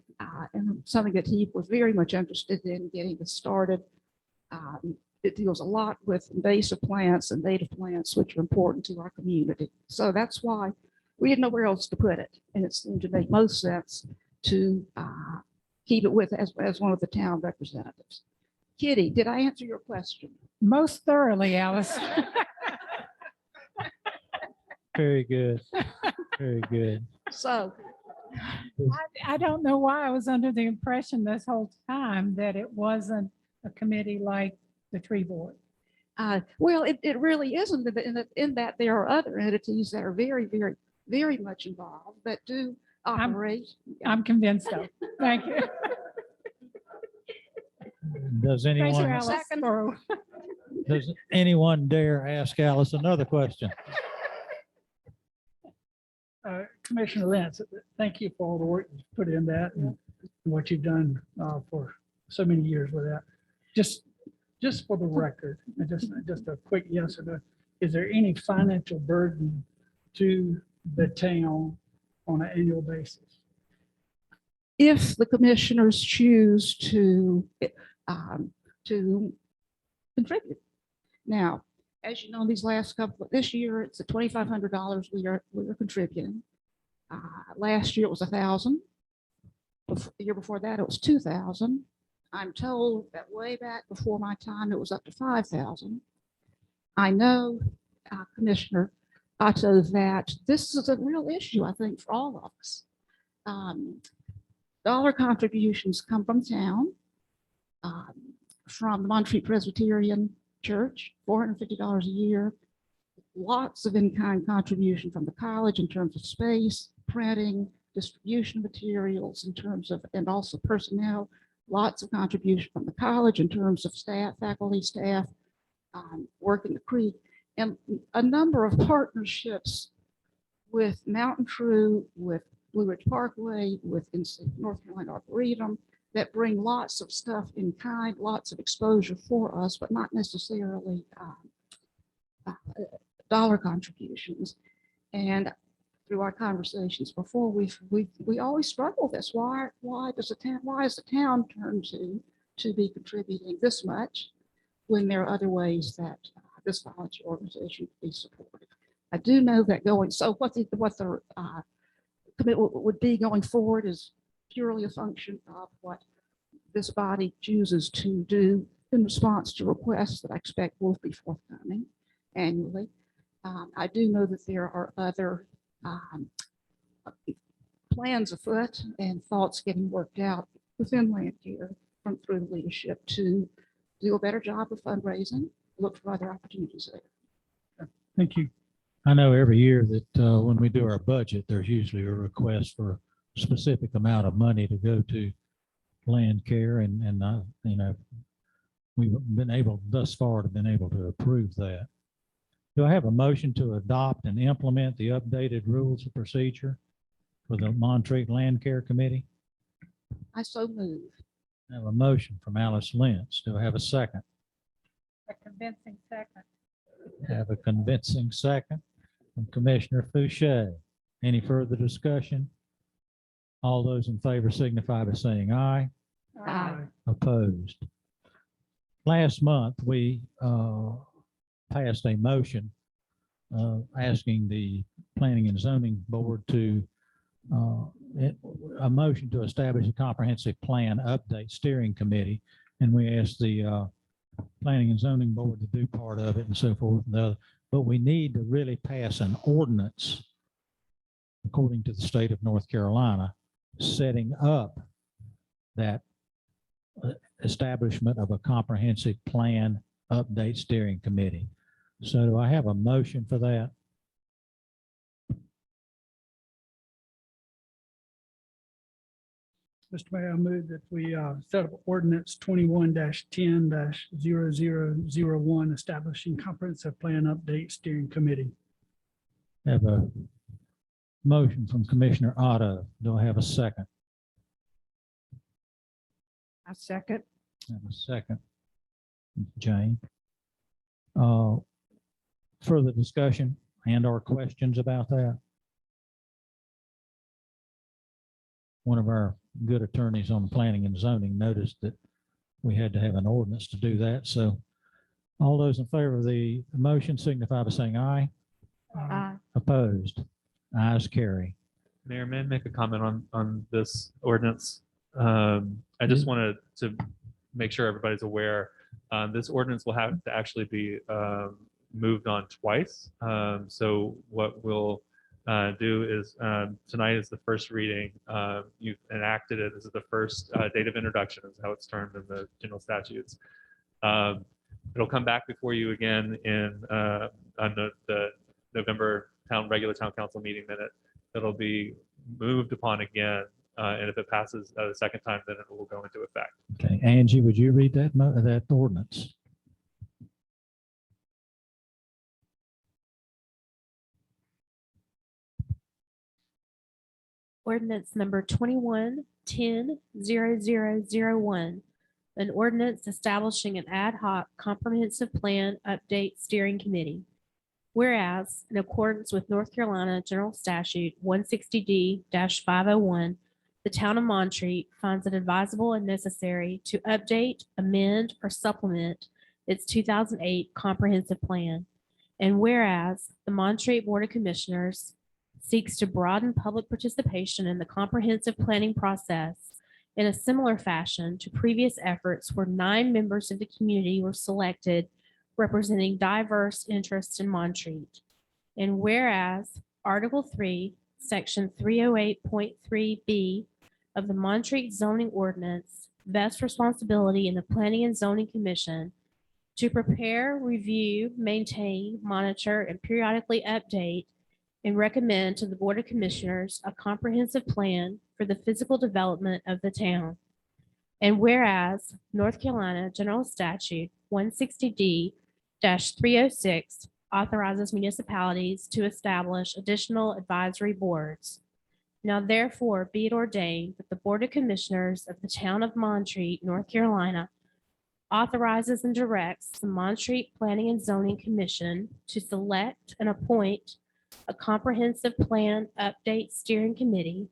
and something that he was very much interested in getting this started. It deals a lot with invasive plants and native plants, which are important to our community. So that's why we didn't know where else to put it. And it seemed to make most sense to keep it with as one of the town representatives. Kitty, did I answer your question? Most thoroughly, Alice. Very good. Very good. So I don't know why I was under the impression this whole time that it wasn't a committee like the tree board. well, it really isn't in that there are other entities that are very much involved that do operate. I'm convinced of. Thank you. Does Thank you, anyone, Alice, for Does anyone dare ask Alice another question? Commissioner Lance, thank you for all the work you put in that and what you've done for so many years with that. Just for the record, and just a quick yes or no, is there any financial burden to the town on an annual basis? If the commissioners choose to contribute. Now, as you know, these last couple, this year, it's at $2,500 we are contributing. Last year it was 1,000. The year before that, it was 2,000. I'm told that way back before my time, it was up to 5,000. I know, Commissioner Otto, that this is a real issue, I think, for all of us. Dollar contributions come from town, from the Montreat Presbyterian Church, $450 a year. Lots of in-kind contribution from the college in terms of space, printing, distribution materials in terms of, and also personnel. Lots of contribution from the college in terms of staff, faculty, staff, work in the creek, and a number of partnerships with Mountain True, with Blue Ridge Parkway, with North Carolina Arboretum, that bring lots of stuff in kind, lots of exposure for us, but not necessarily dollar contributions. And through our conversations before, we always struggle with this. Why is the town turned to be contributing this much when there are other ways that this volunteer organization can be supported? I do know that going, so what the commitment would be going forward is purely a function of what this body chooses to do in response to requests that I expect will be forthcoming annually. I do know that there are other plans afoot and thoughts getting worked out within Landcare through the leadership to do a better job of fundraising, look for other opportunities there. Thank you. I know every year that when we do our budget, there's usually a request for a specific amount of money to go to land care, and you know, we've been able thus far to been able to approve that. Do I have a motion to adopt and implement the updated rules of procedure for the Montreat Land Care Committee? I so move. I have a motion from Alice Lentz. Do I have a second? A convincing second. I have a convincing second from Commissioner Fouché. Any further discussion? All those in favor signify by saying aye. Aye. Opposed. Last month, we passed a motion asking the Planning and Zoning Board to a motion to establish a comprehensive plan update steering committee. And we asked the Planning and Zoning Board to do part of it and so forth. But we need to really pass an ordinance, according to the state of North Carolina, setting up that establishment of a comprehensive plan update steering committee. So do I have a motion for that? Mr. Mayor, I move that we set up ordinance 21-10-0001, establishing comprehensive plan update steering committee. Have a motion from Commissioner Otto. Do I have a second? I second. I have a second. Jane. Further discussion and or questions about that? One of our good attorneys on planning and zoning noticed that we had to have an ordinance to do that. So all those in favor of the motion signify by saying aye. Aye. Opposed? Ayes carry. Mayor, may I make a comment on this ordinance? I just wanted to make sure everybody's aware. This ordinance will have to actually be moved on twice. So what we'll do is tonight is the first reading. You've enacted it. This is the first date of introduction is how it's termed in the general statutes. It'll come back before you again on the November regular town council meeting minute. It'll be moved upon again. And if it passes the second time, then it will go into effect. Okay, Angie, would you read that ordinance? Ordinance number 21-10-0001. An ordinance establishing an ad hoc comprehensive plan update steering committee. Whereas, in accordance with North Carolina General Statute 160D-501, the town of Montreat finds it advisable and necessary to update, amend, or supplement its 2008 comprehensive plan. And whereas the Montreat Board of Commissioners seeks to broaden public participation in the comprehensive planning process in a similar fashion to previous efforts where 9 members of the community were selected representing diverse interests in Montreat. And whereas Article 3, Section 308.3B of the Montreat zoning ordinance vests responsibility in the Planning and Zoning Commission to prepare, review, maintain, monitor, and periodically update and recommend to the Board of Commissioners a comprehensive plan for the physical development of the town. And whereas North Carolina General Statute 160D-306 authorizes municipalities to establish additional advisory boards. Now therefore be it ordained that the Board of Commissioners of the town of Montreat, North Carolina, authorizes and directs the Montreat Planning and Zoning Commission to select and appoint a comprehensive plan update steering committee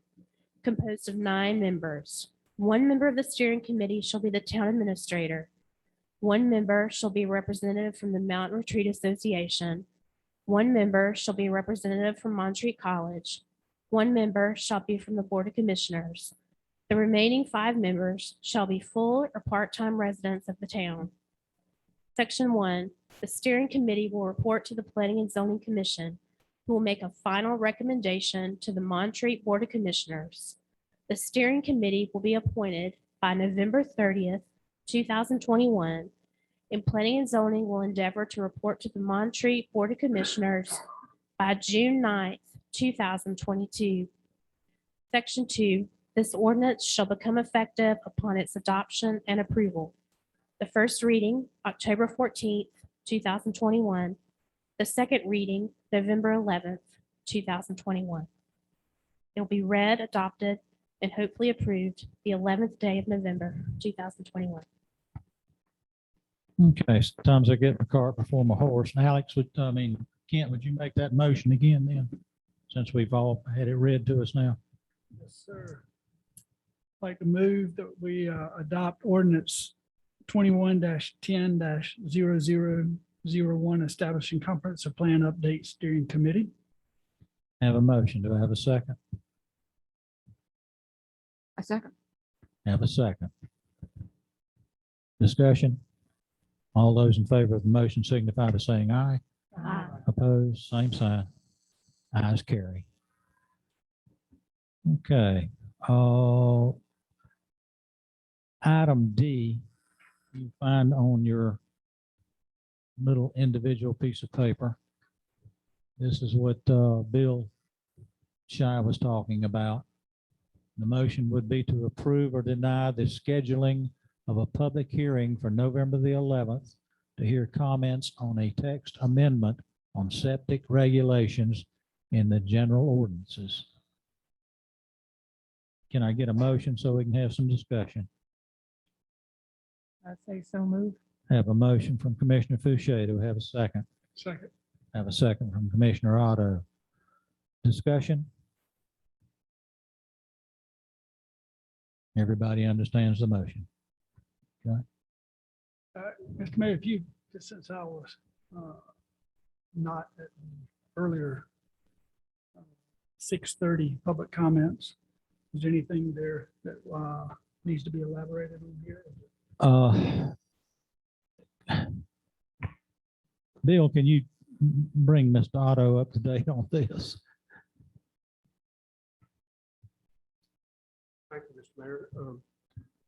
composed of 9 members. 1 member of the steering committee shall be the town administrator. 1 member shall be a representative from the Mountain Retreat Association. 1 member shall be a representative from Montreat College. 1 member shall be from the Board of Commissioners. The remaining 5 members shall be full or part-time residents of the town. Section 1, the steering committee will report to the Planning and Zoning Commission, who will make a final recommendation to the Montreat Board of Commissioners. The steering committee will be appointed by November 30th, 2021, and Planning and Zoning will endeavor to report to the Montreat Board of Commissioners by June 9th, 2022. Section 2, this ordinance shall become effective upon its adoption and approval. The first reading, October 14th, 2021. The second reading, November 11th, 2021. It will be read, adopted, and hopefully approved the 11th day of November, 2021. Okay, sometimes I get my cart before my horse. And Alex, Kent, would you make that motion again then? Since we've all had it read to us now. Yes, sir. I'd like to move that we adopt ordinance 21-10-0001, establishing comprehensive plan update steering committee. Have a motion. Do I have a second? A second. Have a second. Discussion? All those in favor of the motion signify by saying aye. Aye. Opposed, same sign. Ayes carry. Okay. Item D, you find on your little individual piece of paper. This is what Bill Shy was talking about. The motion would be to approve or deny the scheduling of a public hearing for November the 11th to hear comments on a text amendment on septic regulations in the general ordinances. Can I get a motion so we can have some discussion? I say so move. Have a motion from Commissioner Fouché. Do we have a second? Second. Have a second from Commissioner Otto. Discussion? Everybody understands the motion. Mr. Mayor, if you, just since I was not at the earlier 6:30 public comments, is there anything there that needs to be elaborated on here? Bill, can you bring Mr. Otto up to date on this? Thank you, Mr. Mayor.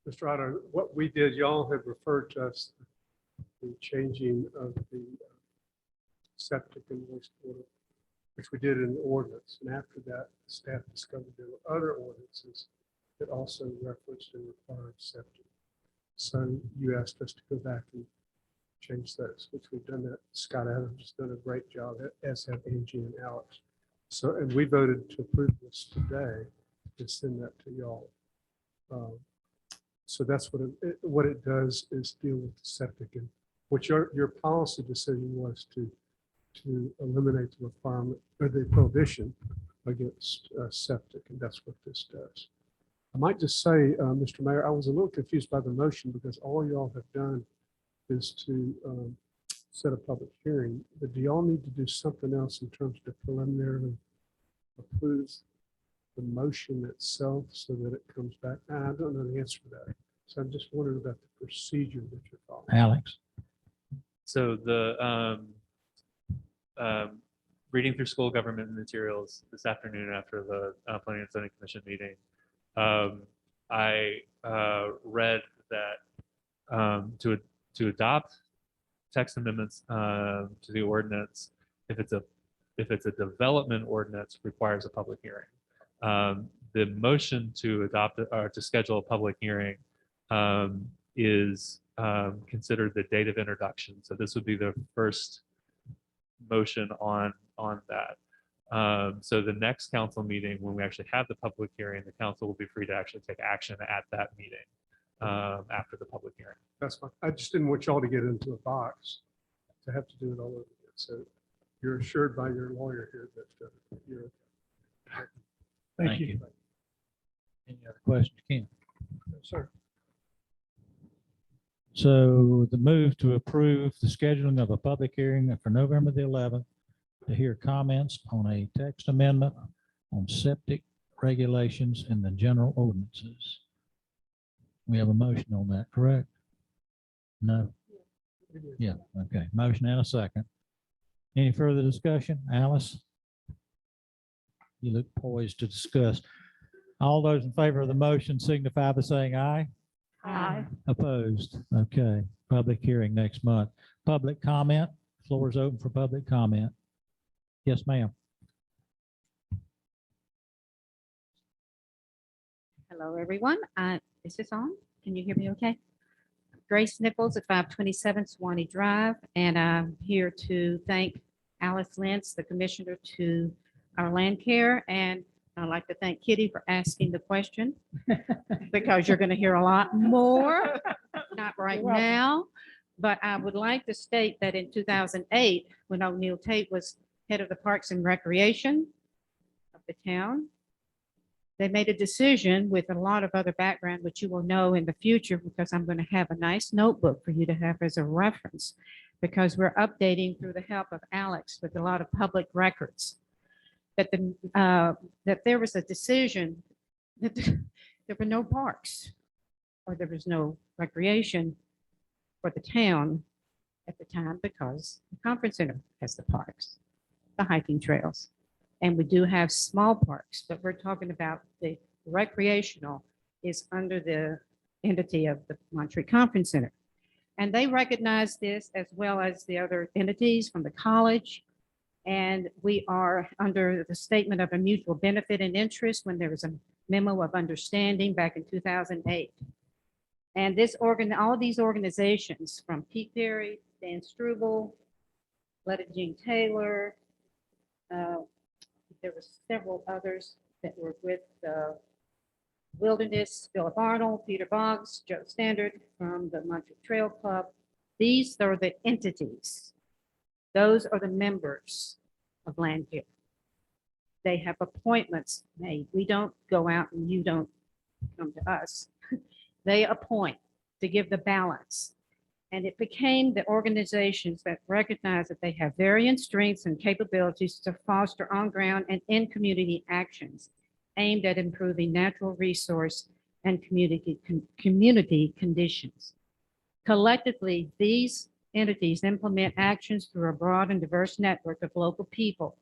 Mr. Otto, what we did, y'all have referred to us, the changing of the septic and wastewater, which we did in the ordinance. And after that, staff discovered there were other ordinances that also referenced and required septic. So you asked us to go back and change those, which we've done that. Scott Adams has done a great job, as have Angie and Alex. So, and we voted to approve this today. to send that to y'all. So that's what it does is deal with septic, and what your policy decision was to eliminate the requirement or the prohibition against septic, and that's what this does. I might just say, Mr. Mayor, I was a little confused by the motion because all y'all have done is to set a public hearing, but do y'all need to do something else in terms of preliminarily approve the motion itself so that it comes back? I don't know the answer to that. So I'm just wondering about the procedure that you're following. Alex? So the reading through school government materials this afternoon after the Planning and Zoning Commission meeting, I read that to adopt text amendments to the ordinance, if it's a development ordinance, requires a public hearing. The motion to adopt or to schedule a public hearing is considered the date of introduction. So this would be the first motion on that. So the next council meeting, when we actually have the public hearing, the council will be free to actually take action at that meeting after the public hearing. That's fine. I just didn't want y'all to get into a box to have to do it all over again. So you're assured by your lawyer here that you're okay. Thank you. Any other questions, Ken? Yes, sir. So the move to approve the scheduling of a public hearing for November the 11th to hear comments on a text amendment on septic regulations in the general ordinances. We have a motion on that, correct? No? Yeah, okay. Motion and a second. Any further discussion? Alice? You look poised to discuss. All those in favor of the motion signify by saying aye. Aye. Opposed? Okay. Public hearing next month. Public comment. Floor is open for public comment. Yes, ma'am. Hello, everyone. Is this on? Can you hear me okay? Grace Nichols at 527 Swanee Drive, and I'm here to thank Alice Lentz, the commissioner to our land care, and I'd like to thank Kitty for asking the question because you're going to hear a lot more, not right You're welcome. now. But I would like to state that in 2008, when O'Neill Tate was head of the Parks and Recreation of the town, they made a decision with a lot of other background, which you will know in the future, because I'm going to have a nice notebook for you to have as a reference, because we're updating through the help of Alex with a lot of public records. That there was a decision that there were no parks or there was no recreation for the town at the time, because the conference center has the parks, the hiking trails. And we do have small parks, but we're talking about the recreational is under the entity of the Montreat Conference Center. And they recognize this as well as the other entities from the college. And we are under the statement of a mutual benefit and interest when there was a memo of understanding back in 2008. And all of these organizations from Pete Berry, Dan Struble, Letta Jean Taylor, there were several others that were with Wilderness, Philip Arnold, Peter Boggs, Joe Standard from the Montreat Trail Club. These are the entities. Those are the members of land care. They have appointments made. We don't go out and you don't come to us. They appoint to give the balance. And it became the organizations that recognize that they have varying strengths and capabilities to foster on-ground and in-community actions aimed at improving natural resource and community conditions. Collectively, these entities implement actions through a broad and diverse network of local people.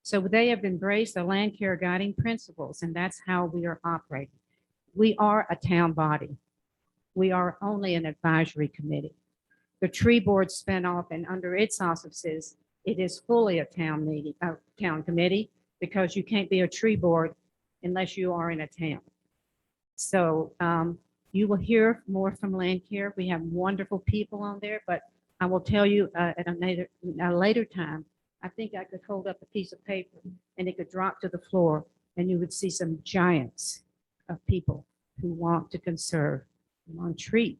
So they have embraced the land care guiding principles, and that's how we are operating. We are a town body. We are only an advisory committee. The tree board spin off, and under its auspices, it is fully a town meeting, a town committee, because you can't be a tree board unless you are in a town. So you will hear more from land care. We have wonderful people on there, but I will tell you at a later time, I think I could hold up a piece of paper and it could drop to the floor and you would see some giants of people who want to conserve Montreat.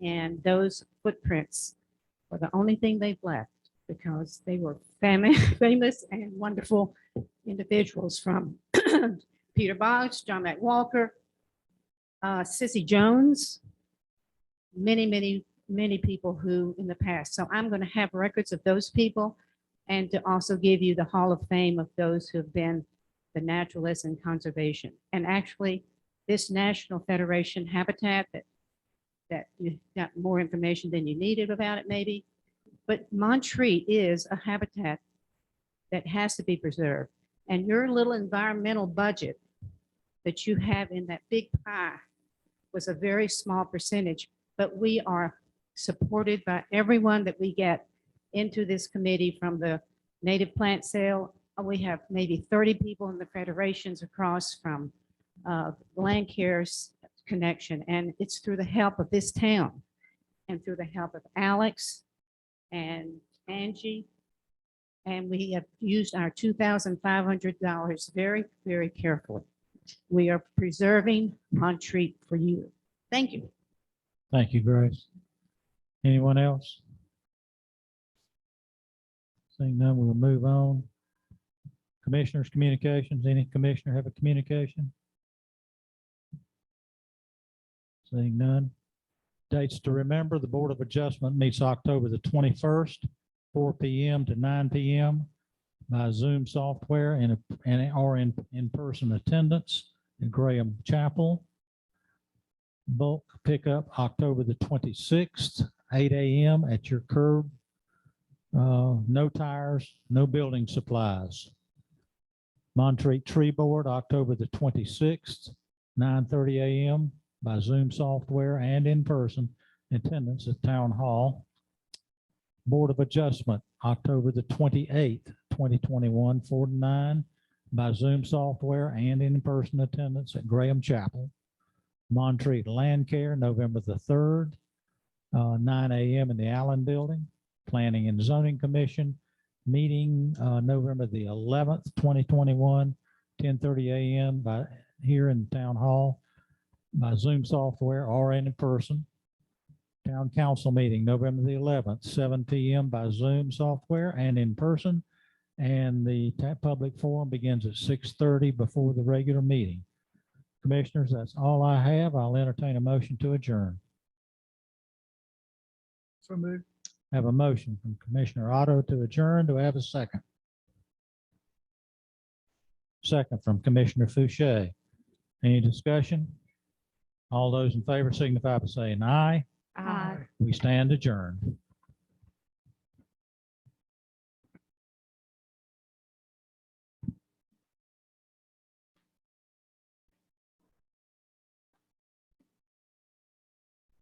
And those footprints were the only thing they've left because they were famous and wonderful individuals from Peter Boggs, John McWalker, Sissy Jones, many people who in the past. So I'm going to have records of those people and to also give you the Hall of Fame of those who have been the naturalists and conservation. And actually, this National Federation Habitat that you got more information than you needed about it maybe, but Montreat is a habitat that has to be preserved. And your little environmental budget that you have in that big pie was a very small percentage, but we are supported by everyone that we get into this committee from the native plant sale. We have maybe 30 people in the federations across from land care's connection. And it's through the help of this town and through the help of Alex and Angie. And we have used our $2,500 very, very carefully. We are preserving Montreat for you. Thank you. Thank you, Grace. Anyone else? Seeing none, we'll move on. Commissioners' communications. Any commissioner have a communication? Seeing none. Dates to remember, the Board of Adjustment meets October the 21st, 4 p.m. to 9 p.m. by Zoom software and or in-person attendance in Graham Chapel. Bulk pickup October the 26th, 8 a.m. at your curb. No tires, no building supplies. Montreat Tree Board, October the 26th, 9:30 a.m. by Zoom software and in person attendance at Town Hall. Board of Adjustment, October the 28th, 2021, 4 to 9 by Zoom software and in person attendance at Graham Chapel. Montreat Land Care, November the 3rd, 9 a.m. in the Allen Building. Planning and Zoning Commission meeting November the 11th, 2021, 10:30 a.m. by here in Town Hall by Zoom software or in person. Town Council meeting November the 11th, 7 p.m. by Zoom software and in person. And the public forum begins at 6:30 before the regular meeting. Commissioners, that's all I have. I'll entertain a motion to adjourn. So moved. Have a motion from Commissioner Otto to adjourn. Do I have a second? Second from Commissioner Fouché. Any discussion? All those in favor signify by saying aye. Aye. We stand adjourned.